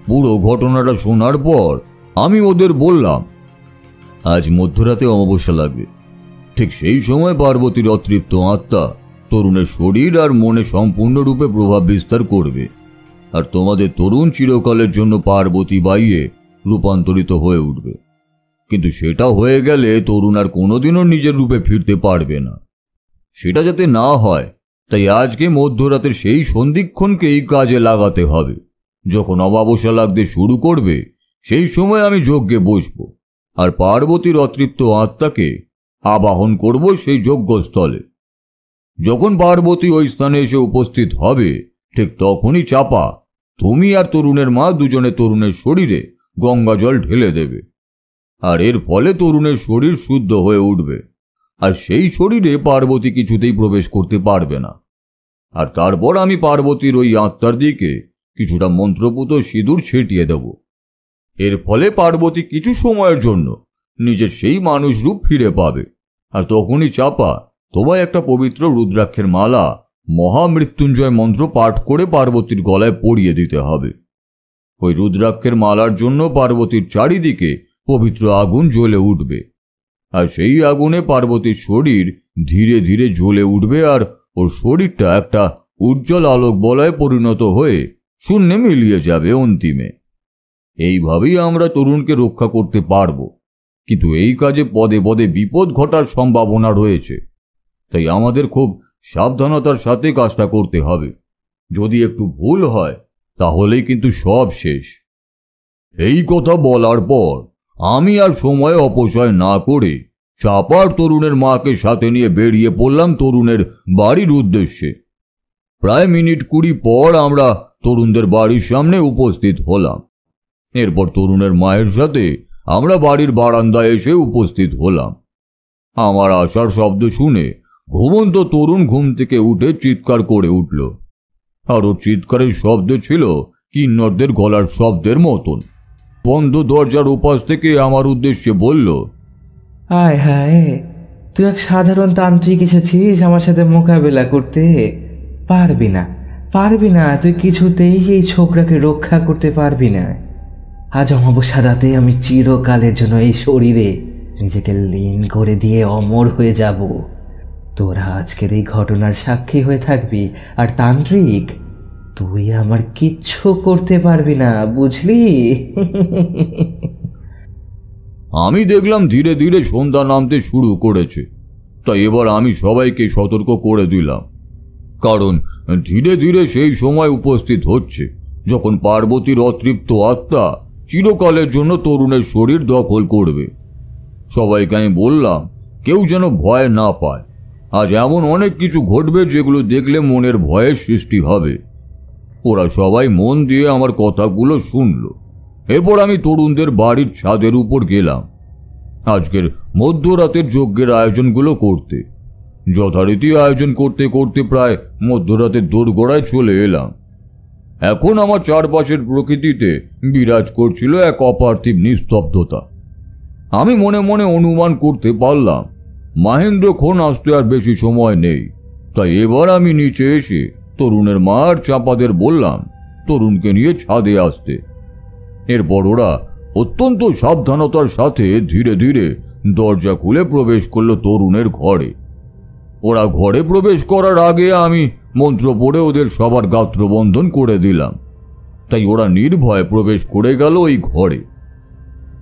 পুরো ঘটনাটা শোনার পর আমি ওদের বললাম, আজ মধ্যরাতে অমাবস্যা লাগবে। ঠিক সেই সময় পার্বতীর অতৃপ্ত আত্মা তরুণের শরীর আর মনে সম্পূর্ণরূপে প্রভাব বিস্তার করবে, আর তোমাদের তরুণ চিরকালের জন্য পার্বতী বাইয়ে রূপান্তরিত হয়ে উঠবে। কিন্তু সেটা হয়ে গেলে তরুণ আর কোনোদিনও নিজের রূপে ফিরতে পারবে না। সেটা যাতে না হয়, তাই আজকে মধ্যরাতের সেই সন্ধিক্ষণকেই কাজে লাগাতে হবে। যখন অমাবস্যা লাগতে শুরু করবে, সেই সময় আমি যজ্ঞে বসবো আর পার্বতীর অতৃপ্ত আত্মাকে আবাহন করব সেই যজ্ঞস্থলে। যখন পার্বতী ওই স্থানে এসে উপস্থিত হবে, ঠিক তখনই চাপা, তুমি আর তরুণের মা দুজনে তরুণের শরীরে গঙ্গা জল ঢেলে দেবে, আর এর ফলে তরুণের শরীর শুদ্ধ হয়ে উঠবে, আর সেই শরীরে পার্বতী কিছুতেই প্রবেশ করতে পারবে না। আর তারপর আমি পার্বতীর ওই আত্মার দিকে কিছুটা মন্ত্রপুত সিঁদুর ছিটিয়ে দেব। এর ফলে পার্বতী কিছু সময়ের জন্য নিজের সেই মানুষ রূপ ফিরে পাবে, আর তখনই চাপা তোমায় একটা পবিত্র রুদ্রাক্ষের মালা মহামৃত্যুঞ্জয় মন্ত্র পাঠ করে পার্বতীর গলায় পরিয়ে দিতে হবে। ওই রুদ্রাক্ষের মালার জন্য পার্বতীর চারিদিকে পবিত্র আগুন জ্বলে উঠবে, আর সেই আগুনে পার্বতীর শরীর ধীরে ধীরে জ্বলে উঠবে, আর ওর শরীরটা একটা উজ্জ্বল আলোক বলয়ে পরিণত হয়ে শূন্যে মিলিয়ে যাবে অন্তিমে। এইভাবেই আমরা তরুণকে রক্ষা করতে পারব। কিন্তু এই কাজে পদে পদে বিপদ ঘটার সম্ভাবনা রয়েছে, তাই আমাদের খুব সাবধানতার সাথে কাজটা করতে হবে। যদি একটু ভুল হয় তাহলেই কিন্তু সব শেষ। এই কথা বলার পর আমি আর সময় অপচয় না করে চাপার তরুণের মাকে সাথে নিয়ে বেরিয়ে পড়লাম তরুণের বাড়ির উদ্দেশ্যে। প্রায় মিনিট 20 পর আমরা তরুণদের বাড়ির সামনে উপস্থিত হলাম। এরপর তরুণের মায়ের সাথে আমরা বাড়ির বারান্দায় এসে উপস্থিত হলাম। আমার আসার শব্দ শুনে ঘুমন্ত তরুণ ঘুম থেকে উঠে চিৎকার করে উঠল। আর ওর চিৎকারের শব্দ ছিল কিন্নরদের গলার শব্দের মতন। বন্ধ দরজার উপাস থেকে আমার উদ্দেশ্যে বলল, আয় হায়, তুই এক সাধারণ তান্ত্রিক এসেছিস আমার সাথে মোকাবেলা করতে? পারবি না, পারবি না, তুই কিছুতেই এই ছোকরাকে রক্ষা করতে পারবি না। আজ অমাবস্যা রাতে আমি চিরকালের জন্য এই শরীরে নিজেকে লীন করে দিয়ে অমর হয়ে যাব। তোরা আজকের এই ঘটনার সাক্ষী হয়ে থাকবি। আর তান্ত্রিক, তুই আমার কিচ্ছু করতে পারবি না, বুঝলি? আমি দেখলাম ধীরে ধীরে সন্ধ্যা নামতে শুরু করেছে। তাই এবার আমি সবাইকে সতর্ক করে দিলাম, কারণ ধীরে ধীরে সেই সময় উপস্থিত হচ্ছে যখন পার্বতীর অতৃপ্ত আত্মা চিরকালের জন্য তরুণের শরীর দখল করবে। সবাইকে আমি বললাম কেউ যেন ভয় না পায়। আজ এমন অনেক কিছু ঘটবে যেগুলো দেখলে মনের ভয়ের সৃষ্টি হবে। ওরা সবাই মন দিয়ে আমার কথাগুলো শুনল। এরপর আমি তরুণদের বাড়ির ছাদের উপর গেলাম আজকের মধ্যরাতের যজ্ঞের আয়োজনগুলো করতে। যথারীতি আয়োজন করতে করতে প্রায় মধ্যরাতের দোরগোড়ায় চলে এলাম। এখন আমার চারপাশের প্রকৃতিতে বিরাজ করছিল এক অপার্থিব নিস্তব্ধতা। আমি মনে মনে অনুমান করতে পারলাম মহেন্দ্রক্ষণ আসতে আর বেশি সময় নেই। তাই এবার আমি নিচে এসে তরুণের মা আর চাঁপাদের বললাম তরুণকে নিয়ে ছাদে আসতে। এরপর ওরা অত্যন্ত সাবধানতার সাথে ধীরে ধীরে দরজা খুলে প্রবেশ করলো তরুণের ঘরে। ওরা ঘরে প্রবেশ করার আগে আমি মন্ত্র পড়ে ওদের সবার গাত্রবন্ধন করে দিলাম। তাই ওরা নির্ভয়ে প্রবেশ করে গেল ওই ঘরে।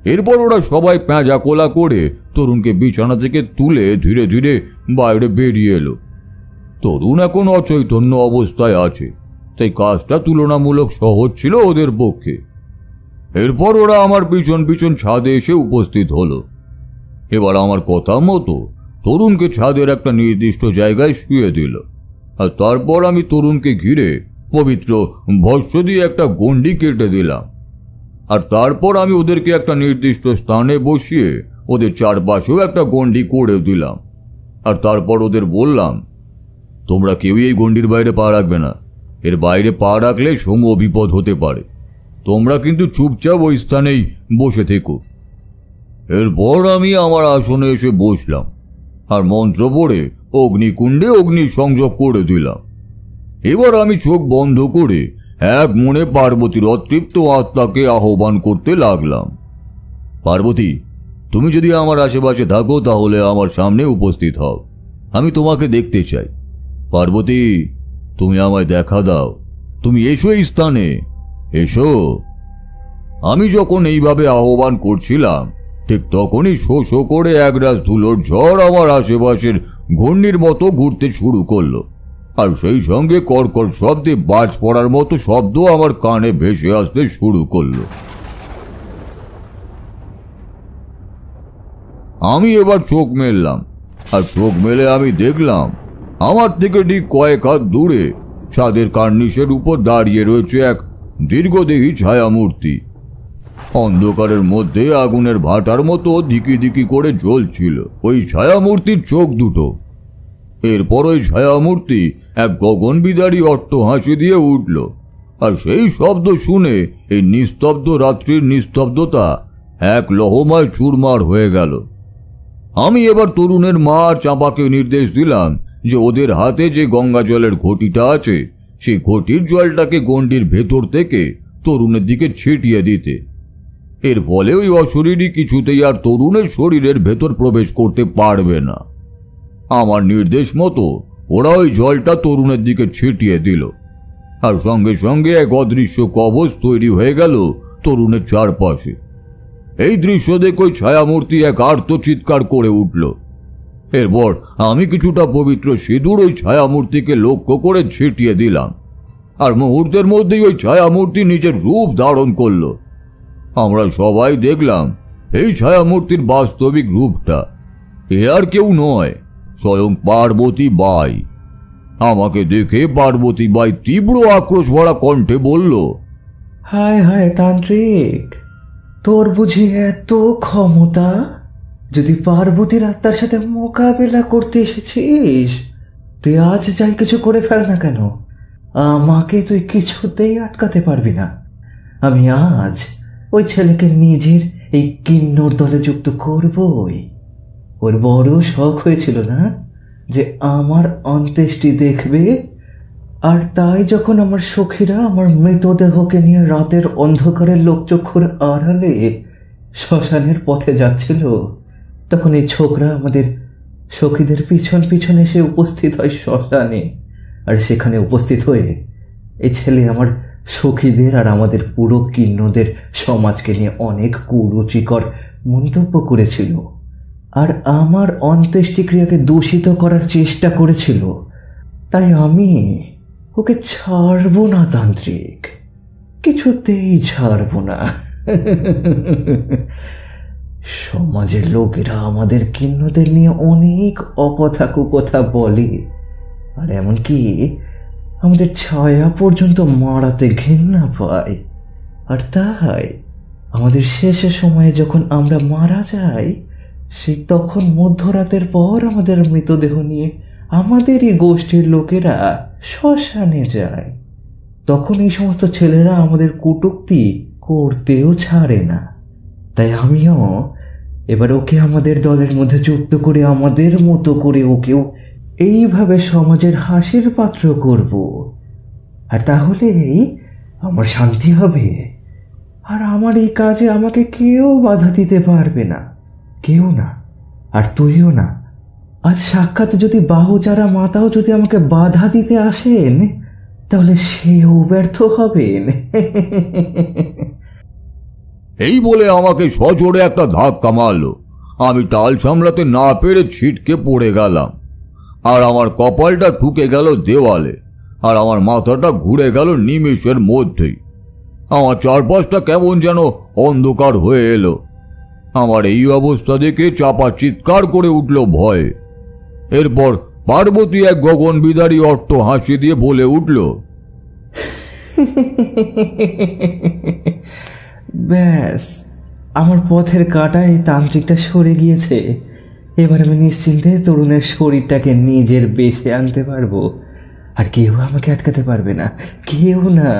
এরপর ওরা সবাই প্যাঁজা কোলা করে তরুণকে বিছানা থেকে তুলে ধীরে ধীরে বাইরে বেরিয়ে এলো। তরুণ এখন অচৈতন্য অবস্থায় আছে, তাই কাজটা তুলনামূলক সহজ ছিল ওদের পক্ষে। এরপর ওরা আমার পিছন পিছন ছাদে এসে উপস্থিত হলো। এবার আমার কথা মতো তরুণকে ছাদের একটা নির্দিষ্ট জায়গায় শুয়ে দিল। আর তারপর আমি তরুণকে ঘিরে পবিত্র ভস্য দিয়ে একটা গণ্ডি কেটে দিলাম। আর তারপর আমি ওদেরকে একটা নির্দিষ্ট স্থানে বসিয়ে ওদের চারপাশেও একটা গণ্ডি করে দিলাম। আর তারপর ওদের বললাম, তোমরা কেউই এই গণ্ডির বাইরে পা রাখবে না। এর বাইরে পা রাখলে সমূহ বিপদ হতে পারে। তোমরা কিন্তু চুপচাপ ওই স্থানেই বসে থেকো। এরপর আমি আমার আসনে এসে বসলাম আর মন্ত্র পড়ে অগ্নিকুণ্ডে অগ্নি সংযোগ করে দিলাম। এবার আমি চোখ বন্ধ করে এক মনে পার্বতীর অতৃপ্ত আত্মাকে আহ্বান করতে লাগলাম। পার্বতী, তুমি যদি আমার আশেপাশে থাকো তাহলে আমার সামনে উপস্থিত হও। আমি তোমাকে দেখতে চাই। পার্বতী, তুমি আমায় দেখা দাও। তুমি এসো এই স্থানে, এসো। আমি যখন এইভাবে আহ্বান করছিলাম ঠিক তখনই শো শো করে একরাশ ধুলোর ঝড় আমার আশেপাশের ঘূর্ণির মতো ঘুরতে শুরু করলো। আর সেই সঙ্গে কর্কর শব্দে বাজ পড়ার মতো শব্দ আমার কানে ভেসে আসতে শুরু করলো। আমি এবার চোখ মেললাম আর চোখ মেলে আমি দেখলাম আমার থেকে ঠিক কয়েক হাত দূরে ছাদের কার্নিশের উপর দাঁড়িয়ে রয়েছে এক দীর্ঘদেহী ছায়ামূর্তি। অন্ধকারের মধ্যে আগুনের ভাটার মতো দিকি দিকি করে জ্বলছিল ওই ছায়ামূর্তির চোখ দুটো। এরপর ওই ছায়ামূর্তি এক গগনবিদারী অট্টহাসি দিয়ে উঠল। আর সেই শব্দ শুনে এই নিস্তব্ধ রাত্রির নিস্তব্ধতা এক লহমায় চুরমার হয়ে গেল। আমি এবার তরুণের মা আর চাঁপাকে নির্দেশ দিলাম যে ওদের হাতে যে গঙ্গা জলের ঘটিটা আছে সেই ঘটির জলটাকে গণ্ডির ভেতর থেকে তরুণের দিকে ছিটিয়ে দিতে। এর ফলে ওই অশরীরী কিছুতেই আর তরুণের শরীরের ভেতর প্রবেশ করতে পারবে না। আমার নির্দেশ মতো ওরা ওই জলটা তরুণের দিকে ছিটিয়ে দিল। আর সঙ্গে সঙ্গে এক অদৃশ্য কবচ তৈরি হয়ে গেল তরুণের চারপাশে। এই দৃশ্য দেখে ওই ছায়ামূর্তি এক আর্ত চিৎকার করে উঠল। এরপর আমি কিছুটা পবিত্র সিঁদুর ওই ছায়ামূর্তিকে লক্ষ্য করে ছিটিয়ে দিলাম। আর মুহূর্তের মধ্যেই ওই ছায়ামূর্তি নিজের রূপ ধারণ করল। আমরা সবাই দেখলাম এই ছায়ামূর্তির বাস্তবিক রূপটা এ আর কেউ নয়, স্বয়ং পার্বতী বাই। আমাকে দেখে পার্বতী বাই তীব্র আক্রোশ ভরা কণ্ঠে বলল, হায় হায় তান্ত্রিক, তোর বুঝি এত ক্ষমতা যদি পার্বতীর আত্মার সাথে মোকাবেলা করতে এসেছিস, তুই আজ যাই কিছু করে ফেল না কেন, আমাকে তুই কিছুতেই আটকাতে পারবি না। আমি আজ ওই ছেলেকে নিজের এই কিন্নর দলে যুক্ত করবই। ওর বড় শখ হয়েছিল না যে আমার অন্ত্যেষ্টি দেখবে, আর তাই যখন আমার সখীরা আমার মৃতদেহকে নিয়ে রাতের অন্ধকারে লোকচক্ষুর আড়ালে শ্মশানের পথে যাচ্ছিল, তখন এই ছোকরা আমাদের সখীদের পিছন পিছন এসে উপস্থিত হয় শ্মশানে। আর সেখানে উপস্থিত হয়ে এই ছেলে আমার সখীদের আর আমাদের পুরো কিন্নদের সমাজকে নিয়ে অনেক কুরুচিকর মন্তব্য করেছিল, আর আমার অন্ত্যেষ্টিক্রিয়াকে দূষিত করার চেষ্টা করেছিল। তাই আমি ওকে ছাড়বো না তান্ত্রিক, কিছুতেই ছাড়বো না। সমাজের লোকেরা আমাদের কিন্নদের নিয়ে অনেক অকথা কুকথা বলে, আর এমনকি আমাদের ছায়া পর্যন্ত মারাতে ঘৃণা পায়। আর তাই আমাদের শেষের সময়ে যখন আমরা মারা যাই, সেই তখন মধ্যরাতের পর আমাদের মৃতদেহ নিয়ে আমাদেরই গোষ্ঠীর লোকেরা শ্মশানে যায়। তখন এই সমস্ত ছেলেরা আমাদের কটূক্তি করতেও ছাড়ে না। তাই আমিও এবার ওকে আমাদের দলের মধ্যে যুক্ত করে আমাদের মতো করে ওকেও এইভাবে সমাজের হাসির পাত্র করব। আর তাহলেই আমার শান্তি হবে, আর আমার এই কাজে আমাকে কেউ বাধা দিতে পারবে না, কেউ না, আর তুইও না। আজ সাক্ষাৎ যদি বাহুচারা মাতাও যদি আমাকে বাধা দিতে আসেন, তাহলে সেও ব্যর্থ হবেন। এই বলে আমাকে সজোরে একটা ধাক্কা মারলো। আমি তাল সামলাতে না পেরে ছিটকে পড়ে গেলাম, আর আমার কপালটা ঠুকে গেল দেওয়ালে, আর আমার মাথাটা ঘুরে গেল নিমেষের মধ্যেই। আমার চারপাশটা কেমন যেন অন্ধকার হয়ে এলো। আমার এই অবস্থা দেখে চাপা চিৎকার করে উঠল ভয়ে। এরপর পার্বতী এক গগনবিদারী অট্ট হাসি দিয়ে বলে উঠল, ব্যাস, আমার পথের কাঁটায় তান্ত্রিকটা সরে গিয়েছে। এবার আমি নিশ্চিন্তে তরুণের শরীরটাকে নিজের বেশে আনতে পারবো, আর কেউ আমাকে আটকাতে পারবে না, কেউ না।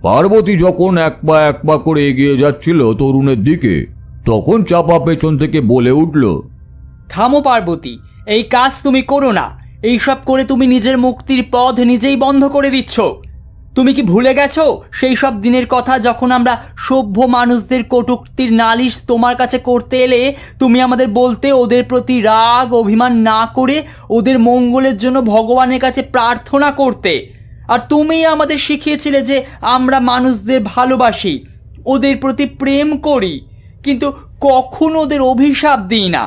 পার্বতী যখন এক পা করে এগিয়ে যাচ্ছিল তরুণের দিকে, তখন চাপা পেছন থেকে বলে উঠল, থামো পার্বতী, এই কাজ তুমি করো না। এইসব করে তুমি নিজের মুক্তির পথ নিজেই বন্ধ করে দিচ্ছ। তুমি কি ভুলে গেছো সেই সব দিনের কথা, যখন আমরা সভ্য মানুষদের কটূক্তির নালিশ তোমার কাছে করতে এলে তুমি আমাদের বলতে ওদের প্রতি রাগ অভিমান না করে ওদের মঙ্গলের জন্য ভগবানের কাছে প্রার্থনা করতে। আর তুমিই আমাদের শিখিয়েছিলে যে আমরা মানুষদের ভালোবাসি, ওদের প্রতি প্রেম করি, কিন্তু কখনো ওদের অভিশাপ দিই না।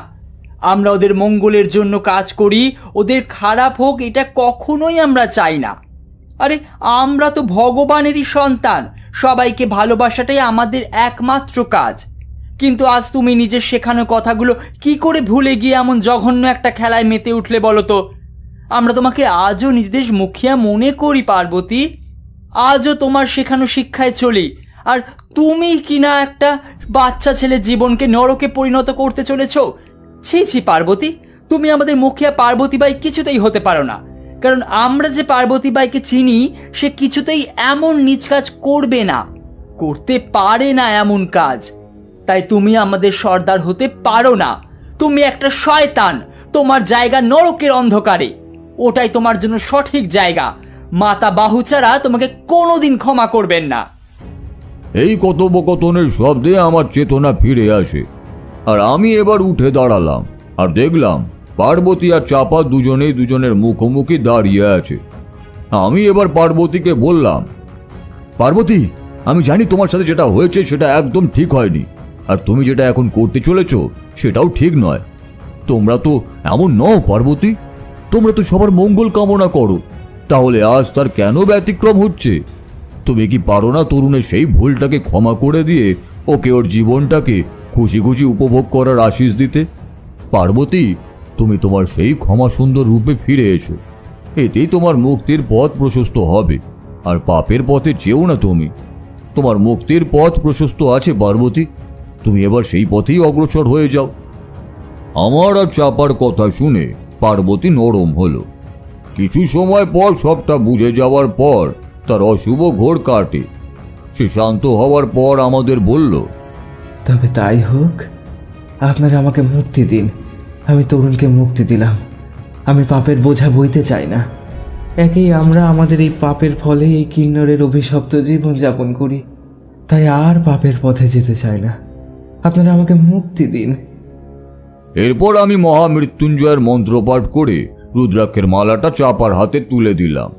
আমরা ওদের মঙ্গলের জন্য কাজ করি, ওদের খারাপ হোক এটা কখনোই আমরা চাই না। আরে আমরা তো ভগবানেরই সন্তান, সবাইকে ভালোবাসাটাই আমাদের একমাত্র কাজ। কিন্তু আজ তুমি নিজের শেখানো কথাগুলো কি করে ভুলে গিয়ে এমন জঘন্য একটা খেলায় মেতে উঠলে বলো তো? আমরা তোমাকে আজও নির্দেশ মুখিয়া মনে করি পার্বতী, আজও তোমার শেখানো শিক্ষায় চলি। আর তুমি কিনা একটা বাচ্চা ছেলের জীবনকে নরকে পরিণত করতে চলেছ। ছি ছি পার্বতী, তুমি আমাদের মুখিয়া পার্বতীবাই কিছুতেই হতে পারো না, কারণ আমরা যে পার্বতীবাইকে চিনি সে কিছুতেই এমন নিজ কাজ করবে না, করতে পারে না এমন কাজ। তাই তুমি আমাদের সর্দার হতে পারো না। তুমি একটা শয়তান, তোমার জায়গা নরকের অন্ধকারে, ওটাই তোমার জন্য সঠিক জায়গা। মাতা বাহুচারা তোমাকে কোনোদিন ক্ষমা করবেন না। এই কথোপকথনের শব্দে আমার চেতনা ফিরে আসে, আর আমি এবার উঠে দাঁড়ালাম আর দেখলাম পার্বতী আর চাপা দুজনেই দুজনের মুখোমুখি দাঁড়িয়ে আছে। আমি এবার পার্বতীকে বললাম, পার্বতী, আমি জানি তোমার সাথে যেটা হয়েছে সেটা একদম ঠিক হয়নি, আর তুমি যেটা এখন করতে চলেছ সেটাও ঠিক নয়। তোমরা তো এমন নও পার্বতী, তোমরা তো সবার মঙ্গল কামনা করো, তাহলে আজ তার কেন ব্যতিক্রম হচ্ছে? তুমি কি পারো না তরুণের সেই ভুলটাকে ক্ষমা করে দিয়ে ওকে ওর জীবনটাকে খুশি খুশি উপভোগ করার আশীষ দিতে? পার্বতী, তুমি তোমার সেই ক্ষমা সুন্দর রূপে ফিরে এসো, এতেই তোমার মুক্তির পথ প্রশস্ত হবে। আর পাপের পথে যেও না তুমি, তোমার মুক্তির পথ প্রশস্ত আছে পার্বতী। তুমি এবার সেই পথেই অগ্রসর হয়ে যাও। আমার আর চাপার কথা শুনে পার্বতী নরম হলো। কিছু সময় পর সবটা বুঝে যাওয়ার পর তার অশুভ ঘোর কাটে। সে শান্ত হওয়ার পর আমাদের বলল, তবে তাই হোক, আপনারা আমাকে মুক্তি দিন। আমি তরুণকে মুক্তি দিলাম। আমি পাপের বোঝা বইতে চাই না। একেই আমরা আমাদের এই পাপের ফলে এই কিন্নরের অভিশপ্ত জীবন যাপন করি, তাই আর পাপের পথে যেতে চাই না। আপনারা আমাকে মুক্তি দিন। এরপর আমি মহামৃত্যুঞ্জয়ের মন্ত্রপাঠ করে রুদ্রাক্ষের মালাটা চাপার হাতে তুলে দিলাম।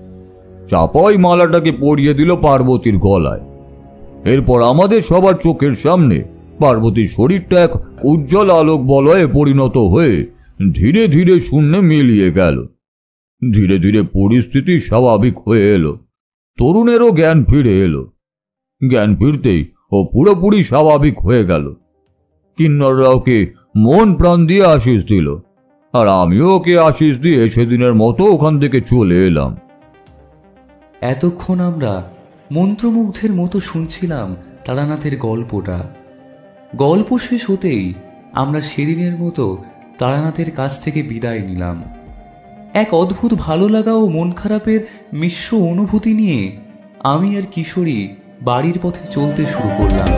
চাপা ওই মালাটাকে পরিয়ে দিল পার্বতীর গলায়। এরপর আমাদের সবার চোখের সামনে পার্বতীর শরীরটা এক উজ্জ্বল আলোক বলয়ে পরিণত হয়ে ধীরে ধীরে শূন্যে মিলিয়ে গেল। ধীরে ধীরে পরিস্থিতি স্বাভাবিক হয়ে এলো। তরুণেরও জ্ঞান ফিরে এলো। জ্ঞান ফিরতেই ও পুরোপুরি স্বাভাবিক হয়ে গেল। কিন্নররা ওকে মন প্রাণ দিয়ে আশিস দিল, আর আমিও ওকে আশিস দিয়ে সেদিনের মতো ওখান থেকে চলে এলাম। এতক্ষণ আমরা মন্ত্রমুগ্ধের মতো শুনছিলাম তারানাথের গল্পটা। গল্প শেষ হতেই আমরা সেদিনের মতো তারানাথের কাছ থেকে বিদায় নিলাম। এক অদ্ভুত ভালো লাগা ও মন খারাপের মিশ্র অনুভূতি নিয়ে আমি আর কিশোরী বাড়ির পথে চলতে শুরু করলাম।